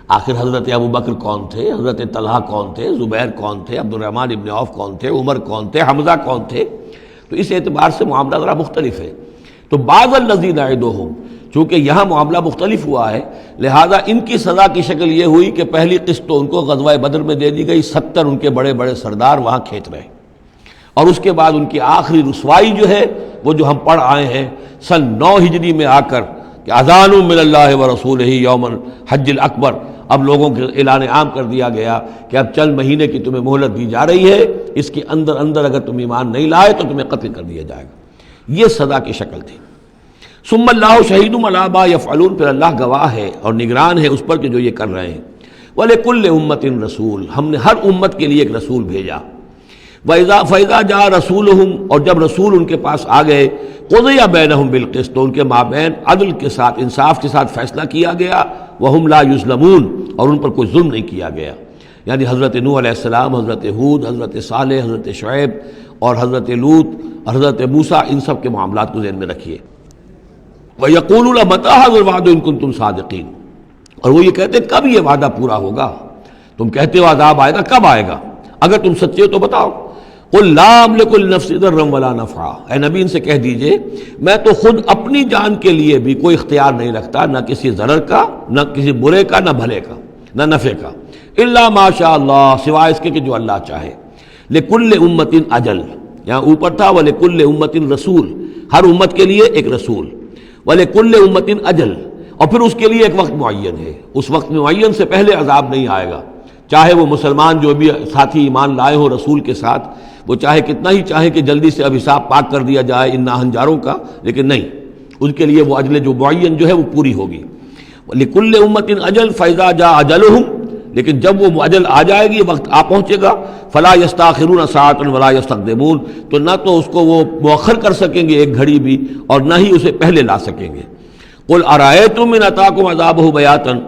آخر حضرت ابو بکر کون تھے، حضرت طلحہ کون تھے، زبیر کون تھے، عبد الرحمن ابن عوف کون تھے، عمر کون تھے، حمزہ کون تھے، تو اس اعتبار سے معاملہ ذرا مختلف ہے۔ تو بعض الذین نعدہم، چونکہ یہاں معاملہ مختلف ہوا ہے، لہذا ان کی سزا کی شکل یہ ہوئی کہ پہلی قسط تو ان کو غزوہ بدر میں دے دی گئی، 70 ان کے بڑے بڑے سردار وہاں کھینچ رہے، اور اس کے بعد ان کی آخری رسوائی جو ہے وہ جو ہم پڑھ آئے ہیں سن 9 ہجری میں آ کر کہ اذان من اللہ ورسولہ یوم الحج الاکبر، اب لوگوں کے اعلان عام کر دیا گیا کہ اب چند مہینے کی تمہیں مہلت دی جا رہی ہے، اس کے اندر اگر تم ایمان نہیں لائے تو تمہیں قتل کر دیا جائے گا۔ یہ سزا کی شکل تھی۔ ثم اللہ شہید علی ما یفعلون، پھر اللہ گواہ ہے اور نگران ہے اس پر کہ جو یہ کر رہے ہیں۔ وَلِكُلِّ أُمَّةٍ رسول، ہم نے ہر امت کے لیے ایک رسول بھیجا۔ فَإِذَا جَاءَ رَسُولُهُمْ، اور جب رسول ان کے پاس آ گئے، قُضِيَ بَيْنَهُمْ بِالْقِسْطِ، تو ان کے مابین عدل کے ساتھ، انصاف کے ساتھ فیصلہ کیا گیا، وَهُمْ لَا يُظْلَمُونَ، اور ان پر کوئی ظلم نہیں کیا گیا۔ یعنی حضرت نوح علیہ السلام، حضرت ہود، حضرت صالح، حضرت شعیب اور حضرت لوط، حضرت موسیٰ، ان سب کے معاملات کو ذہن میں رکھیے۔ وَيَقُولُونَ مَتَىٰ هَٰذَا الْوَعْدُ إِن كُنتُمْ صَادِقِينَ، اور وہ یہ کہتے کب یہ وعدہ پورا ہوگا، تم کہتے ہو عذاب آئے گا، کب آئے گا، اگر تم سچے ہو تو بتاؤ۔ قُل لَّا أَمْلِكُ لِنَفْسِي ضَرًّا وَلَا نَفْعًا، اے نبی ان سے کہہ دیجئے میں تو خود اپنی جان کے لیے بھی کوئی اختیار نہیں رکھتا، نہ کسی ضرر کا، نہ کسی برے کا، نہ بھلے کا، نہ نفع کا، الا ما شاء اللہ، سوائے اس کے کہ جو اللہ چاہے۔ لِكُلِّ أُمَّةٍ أَجَلٌ، یہاں اوپر تھا وَلِكُلِّ أُمَّةٍ رسول، ہر امت کے لیے ایک رسول، وَلِكُلِّ أُمَّةٍ أَجَلٌ، اور پھر اس کے لیے ایک وقت معین ہے، اس وقت معین سے پہلے عذاب نہیں آئے گا۔ چاہے وہ مسلمان جو بھی ساتھی ایمان لائے ہوں رسول کے ساتھ، وہ چاہے کتنا ہی چاہے کہ جلدی سے اب حساب پاک کر دیا جائے ان ناہنجاروں کا، لیکن نہیں، ان کے لیے وہ اجل جو معین جو ہے وہ پوری ہوگی۔ لِكُلِّ أُمَّةٍ أَجَلٌ فَإِذَا جَاءَ أَجَلُهُمْ، لیکن جب وہ اجل آ جائے گی، وقت آ پہنچے گا، فَلَا يَسْتَأْخِرُونَ سَاعَةً وَلَا يَسْتَقْدِمُونَ، تو نہ تو اس کو وہ مؤخر کر سکیں گے ایک گھڑی بھی، اور نہ ہی اسے پہلے لا سکیں گے۔ قُلْ أَرَأَيْتُمْ إِنْ أَتَاكُمْ عَذَابُهُ بَيَاتًا،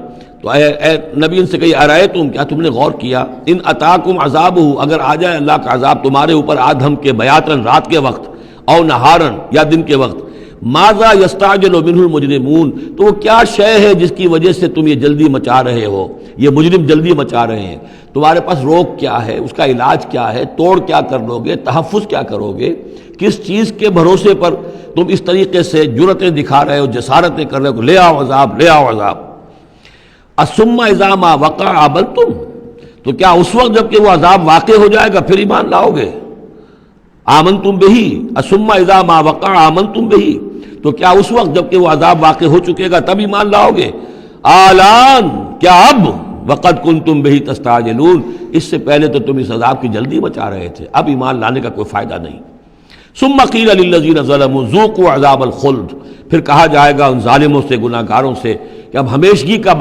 تو اے نبی ان سے کہیے أَرَأَيْتُمْ، کیا تم نے غور کیا، إِنْ أَتَاكُمْ عَذَابُهُ، اگر آ جائے اللہ کا عذاب تمہارے اوپر آدھم کے، بیاتن رات کے وقت، او نہارن یا دن کے وقت، ماذا یستعجل منہ المجرمون، تو وہ کیا شے ہے جس کی وجہ سے تم یہ جلدی مچا رہے ہو، یہ مجرم جلدی مچا رہے ہیں، تمہارے پاس روک کیا ہے، اس کا علاج کیا ہے، توڑ کیا کر لو گے، تحفظ کیا کرو گے، کس چیز کے بھروسے پر تم اس طریقے سے جرتیں دکھا رہے ہو، جسارتیں کر رہے ہو، لے آؤ عذاب، لے آؤ عذاب۔ الثم اذا ما وقع آمنتم، تو کیا اس وقت جب کہ وہ عذاب واقع ہو جائے گا پھر ایمان لاؤ گے؟ آمنتم بہی، الثم اذا ما وقع آمنتم بہی، تو کیا اس وقت جب کہ وہ عذاب واقع ہو چکے گا تب ایمان لاؤ گے؟ آلان، کیا اب؟ وقد کنتم بہی تستعجلون، اس سے پہلے تو تم اس عذاب کی جلدی مچا رہے تھے، اب ایمان لانے کا کوئی فائدہ نہیں۔ ثم قیل للذین ظلموا ذوقوا عذاب الخلد، پھر کہا جائے گا ان ظالموں سے، گناہگاروں سے کہ اب ہمیشگی کا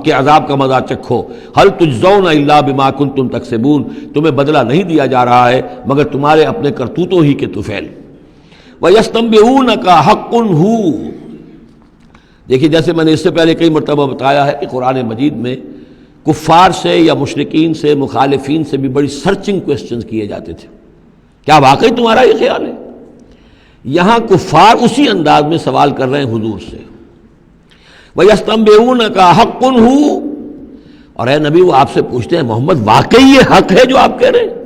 کے عذاب کا مزہ چکھو، هل تجزون الا بما کنتم تکسبون، تمہیں بدلہ نہیں دیا جا رہا ہے مگر تمہارے اپنے کرتوتوں ہی کے طفیل۔ وَيَسْتَنبِئُونَكَ حَقٌّ هُوَ، دیکھیے جیسے میں نے اس سے پہلے کئی مرتبہ بتایا ہے کہ قرآن مجید میں کفار سے یا مشرکین سے، مخالفین سے بھی بڑی سرچنگ کوسچنز کیے جاتے تھے، کیا واقعی تمہارا یہ خیال ہے؟ یہاں کفار اسی انداز میں سوال کر رہے ہیں حضور سے، وَيَسْتَنبِئُونَكَ حَقٌّ هُوَ، اور اے نبی وہ آپ سے پوچھتے ہیں محمد واقعی یہ حق ہے جو آپ کہہ رہے ہیں؟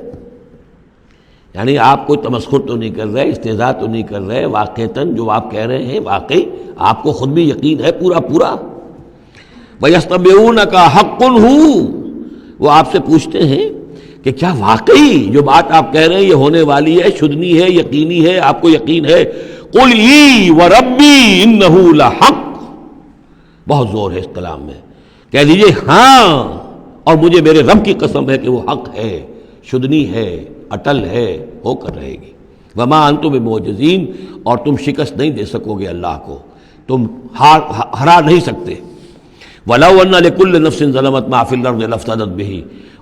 یعنی آپ کوئی تمسخر تو نہیں کر رہے، استہزاء تو نہیں کر رہے، واقعتاً جو آپ کہہ رہے ہیں واقعی آپ کو خود بھی یقین ہے پورا پورا؟ وَيَسْتَنبِئُونَكَ حَقٌّ هُوَ، وہ آپ سے پوچھتے ہیں کہ کیا واقعی جو بات آپ کہہ رہے ہیں یہ ہونے والی ہے، شدنی ہے، یقینی ہے، آپ کو یقین ہے؟ قُلْ ای وَرَبِّی إِنَّهُ لَحَقٌّ، بہت زور ہے اس کلام میں، کہہ دیجئے ہاں اور مجھے میرے رب کی قسم ہے کہ وہ حق ہے، شدنی ہے، اٹل ہے، ہو کر رہے گی۔ وما انتم بمعجزین، اور تم شکست نہیں دے سکو گے اللہ کو، تم ہرا نہیں سکتے۔ ولو ان لکل نفس ظلمت ما فی الارض لافتدت بہ،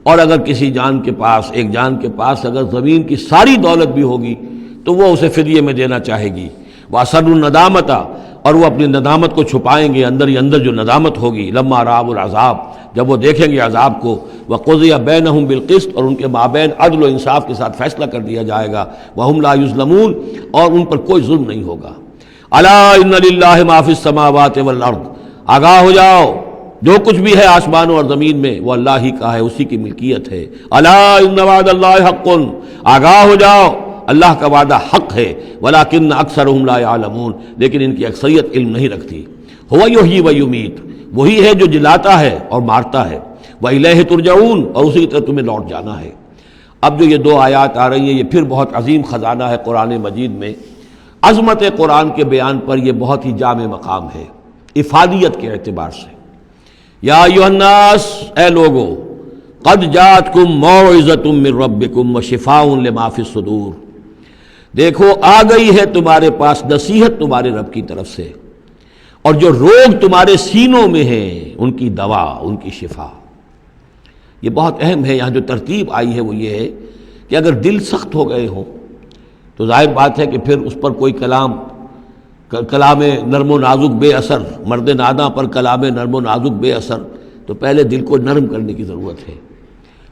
اور اگر کسی جان کے پاس، ایک جان کے پاس اگر زمین کی ساری دولت بھی ہوگی تو وہ اسے فدیے میں دینا چاہے گی۔ واسروا الندامۃ، اور وہ اپنی ندامت کو چھپائیں گے، اندر ہی اندر جو ندامت ہوگی، لما رأوا العذاب، جب وہ دیکھیں گے عذاب کو، وقضی بینہم بالقسط، اور ان کے مابین عدل و انصاف کے ساتھ فیصلہ کر دیا جائے گا، وہم لا یظلمون، اور ان پر کوئی ظلم نہیں ہوگا۔ الا ان للہ ما فی السماوات والارض، آگاہ ہو جاؤ، جو کچھ بھی ہے آسمانوں اور زمین میں وہ اللہ ہی کا ہے، اسی کی ملکیت ہے۔ الا ان وعد اللہ حق، آگاہ ہو جاؤ اللہ کا وعدہ حق ہے، ولکن اکثرهم لا يعلمون، لیکن ان کی اکثریت علم نہیں رکھتی۔ هو یحیی و یمیت، وہی ہے جو جلاتا ہے اور مارتا ہے، وإلیہ ترجعون، اور اسی کی طرف تمہیں لوٹ جانا ہے۔ اب جو یہ دو آیات آ رہی ہیں یہ پھر بہت عظیم خزانہ ہے قرآن مجید میں، عظمت قرآن کے بیان پر یہ بہت ہی جامع مقام ہے افادیت کے اعتبار سے۔ یا ایھا الناس، اے لوگو، قد جاءتکم موعظۃ من ربکم وشفاء لما فی الصدور، دیکھو آ گئی ہے تمہارے پاس نصیحت تمہارے رب کی طرف سے، اور جو روگ تمہارے سینوں میں ہیں ان کی دوا، ان کی شفا۔ یہ بہت اہم ہے، یہاں جو ترتیب آئی ہے وہ یہ ہے کہ اگر دل سخت ہو گئے ہوں تو ظاہر بات ہے کہ پھر اس پر کوئی کلام نرم و نازک بے اثر، مرد ناداں پر کلام نرم و نازک بے اثر، تو پہلے دل کو نرم کرنے کی ضرورت ہے۔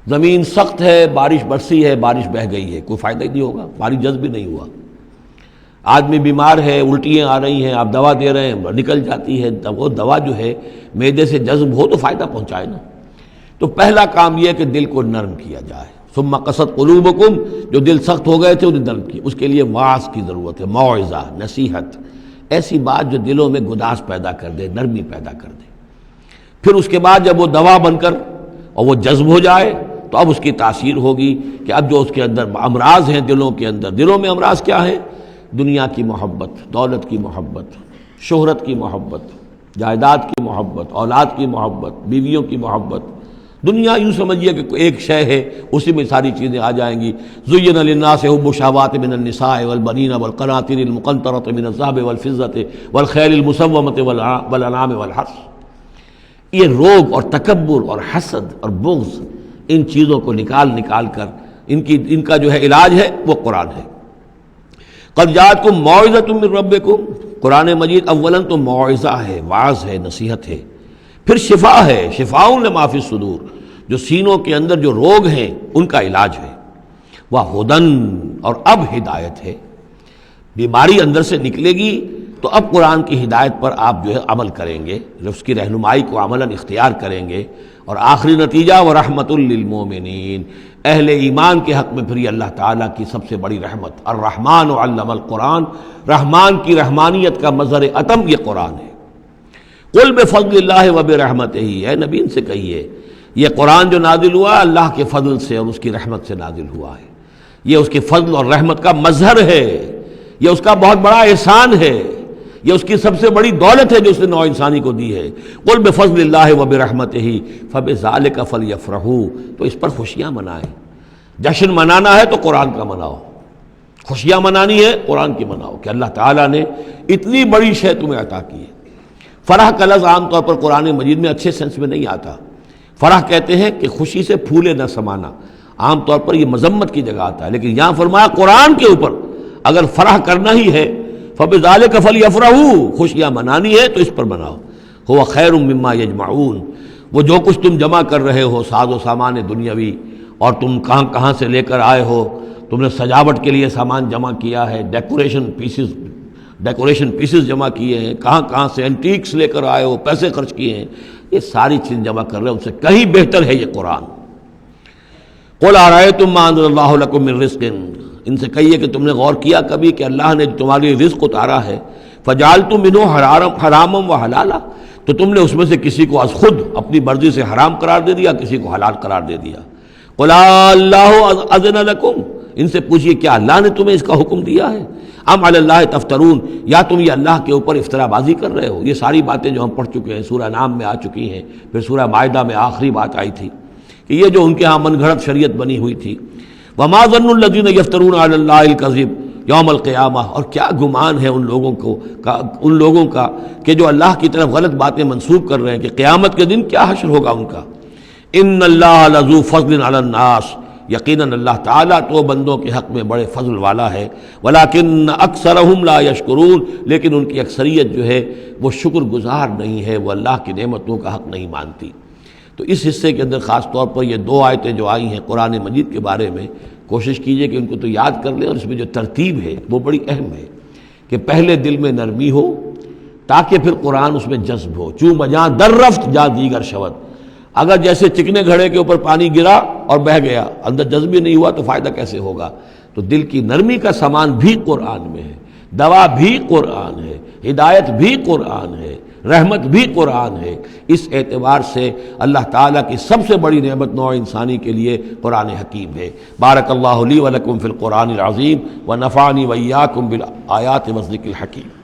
زمین سخت ہے، بارش برسی ہے، بارش بہہ گئی ہے، کوئی فائدہ ہی نہیں ہوگا، بارش جذب بھی نہیں ہوا۔ آدمی بیمار ہے، الٹیاں آ رہی ہیں، آپ دوا دے رہے ہیں، نکل جاتی ہے، وہ دوا جو ہے معدے سے جذب ہو تو فائدہ پہنچائے نا۔ تو پہلا کام یہ ہے کہ دل کو نرم کیا جائے۔ ثم قست قلوبکم، جو دل سخت ہو گئے تھے انہیں نرم کیا، اس کے لیے واعظ کی ضرورت ہے، موعظہ، نصیحت، ایسی بات جو دلوں میں گداز پیدا کر دے، نرمی پیدا کر دے۔ پھر اس کے بعد جب وہ دوا بن کر اور وہ جذب ہو جائے تو اب اس کی تاثیر ہوگی کہ اب جو اس کے اندر امراض ہیں دلوں کے اندر، دلوں میں امراض کیا ہیں؟ دنیا کی محبت، دولت کی محبت، شہرت کی محبت، جائیداد کی محبت، اولاد کی محبت، بیویوں کی محبت، دنیا یوں سمجھیے کہ ایک شے ہے، اسی میں ساری چیزیں آ جائیں گی. زُيِّنَ لِلنَّاسِ حُبُّ الشَّهَوَاتِ مِنَ النِّسَاءِ وَالْبَنِينَ وَالْقَنَاطِيرِ الْمُقَنطَرَةِ مِنَ الذَّهَبِ وَالْفِضَّةِ وَالْخَيْلِ الْمُسَوَّمَةِ وَالْأَنْعَامِ وَالْحَرْثِ. یہ روگ اور تکبر اور حسد اور بغض، ان چیزوں کو نکال کر ان کا جو ہے علاج ہے وہ قرآن ہے. قد جاءتکم موعظۃ من ربکم، قرآن مجید اولاً تو موعظہ ہے، واعظ ہے، نصیحت ہے. پھر شفا ہے، شفاء لما فی الصدور، جو سینوں کے اندر جو روگ ہیں ان کا علاج ہے. وہدن، اور اب ہدایت ہے. بیماری اندر سے نکلے گی تو اب قرآن کی ہدایت پر آپ جو ہے عمل کریں گے، اس کی رہنمائی کو عملاً اختیار کریں گے. اور آخری نتیجہ ورحمۃ للمومنین، اہل ایمان کے حق میں پھر یہ اللہ تعالیٰ کی سب سے بڑی رحمت. الرحمن علم القرآن، رحمان کی رحمانیت کا مظہر اتم یہ قرآن ہے. قل بفضل اللہ وبرحمتہ، اے نبی ان سے کہیے یہ قرآن جو نازل ہوا اللہ کے فضل سے اور اس کی رحمت سے نازل ہوا ہے. یہ اس کے فضل اور رحمت کا مظہر ہے، یہ اس کا بہت بڑا احسان ہے، یہ اس کی سب سے بڑی دولت ہے جو اس نے نوع انسانی کو دی ہے. قل بفضل اللہ وبرحمتہ فبذلک فلیفرحوا، تو اس پر خوشیاں منائیں. جشن منانا ہے تو قرآن کا مناؤ، خوشیاں منانی ہے قرآن کی مناؤ کہ اللہ تعالیٰ نے اتنی بڑی شے تمہیں عطا کی ہے. فرح کا لفظ عام طور پر قرآن مجید میں اچھے سینس میں نہیں آتا. فرح کہتے ہیں کہ خوشی سے پھولے نہ سمانا، عام طور پر یہ مذمت کی جگہ آتا ہے، لیکن یہاں فرمایا قرآن کے اوپر اگر فرح کرنا ہی ہے فَبِذَلِكَ فَلْيَفْرَحُوا، خوشیاں منانی ہے تو اس پر مناؤ. هُوَ خَيْرٌ مِّمَّا يَجْمَعُونَ، وہ جو کچھ تم جمع کر رہے ہو ساز و سامان دنیاوی، اور تم کہاں سے لے کر آئے ہو، تم نے سجاوٹ کے لیے سامان جمع کیا ہے، ڈیکوریشن پیسز جمع کیے ہیں، کہاں سے اینٹیکس لے کر آئے ہو، پیسے خرچ کیے ہیں، یہ ساری چیز جمع کر رہے ہو، ان سے کہیں بہتر ہے یہ قرآن. قُلْ أَرَأَيْتُم مَّا أَنزَلَ اللَّهُ لَكُم مِّن رِّزْقٍ، ان سے کہیے کہ تم نے غور کیا کبھی کہ اللہ نے تمہارے لیے رزق اتارا ہے. فَجَعَلْتُم مِّنْهُ حَرَامًا وَحَلَالًا، تو تم نے اس میں سے کسی کو از خود اپنی مرضی سے حرام قرار دے دیا، کسی کو حلال قرار دے دیا. قُلْ اللَّهُ أَذِنَ لَكُمْ، ان سے پوچھئے کیا اللہ نے تمہیں اس کا حکم دیا ہے؟ ام علی اللہ تفترون، یا تم یہ اللہ کے اوپر افترا بازی کر رہے ہو؟ یہ ساری باتیں جو ہم پڑھ چکے ہیں سورہ نام میں آ چکی ہیں، پھر سورہ مائدہ میں آخری بات آئی تھی کہ یہ جو ان کے ہاں من گھڑت شریعت بنی ہوئی تھی. وما ظن الذین یفترون علی اللہ الکذب یوم القیامہ، اور کیا گمان ہے ان لوگوں کا کہ جو اللہ کی طرف غلط باتیں منسوب کر رہے ہیں کہ قیامت کے دن کیا حشر ہوگا ان کا. ان اللہ لذو فضل علی الناس، یقیناً اللہ تعالیٰ تو بندوں کے حق میں بڑے فضل والا ہے. ولیکن اکثرہم لا یشکرون، لیکن ان کی اکثریت جو ہے وہ شکر گزار نہیں ہے، وہ اللہ کی نعمتوں کا حق نہیں مانتی. تو اس حصے کے اندر خاص طور پر یہ دو آیتیں جو آئی ہیں قرآن مجید کے بارے میں، کوشش کیجئے کہ ان کو تو یاد کر لیں، اور اس میں جو ترتیب ہے وہ بڑی اہم ہے کہ پہلے دل میں نرمی ہو تاکہ پھر قرآن اس میں جذب ہو. چوں بجاں در رفت جا دیگر شود، اگر جیسے چکنے گھڑے کے اوپر پانی گرا اور بہہ گیا، اندر جذب نہیں ہوا تو فائدہ کیسے ہوگا؟ تو دل کی نرمی کا سامان بھی قرآن میں ہے، دوا بھی قرآن ہے، ہدایت بھی قرآن ہے، رحمت بھی قرآن ہے. اس اعتبار سے اللہ تعالیٰ کی سب سے بڑی نعمت نوع انسانی کے لیے قرآن حکیم ہے. بارک اللہ لی و لکم فی القرآن العظیم و نفعنی و ایاکم بالآیات والذکر الحکیم.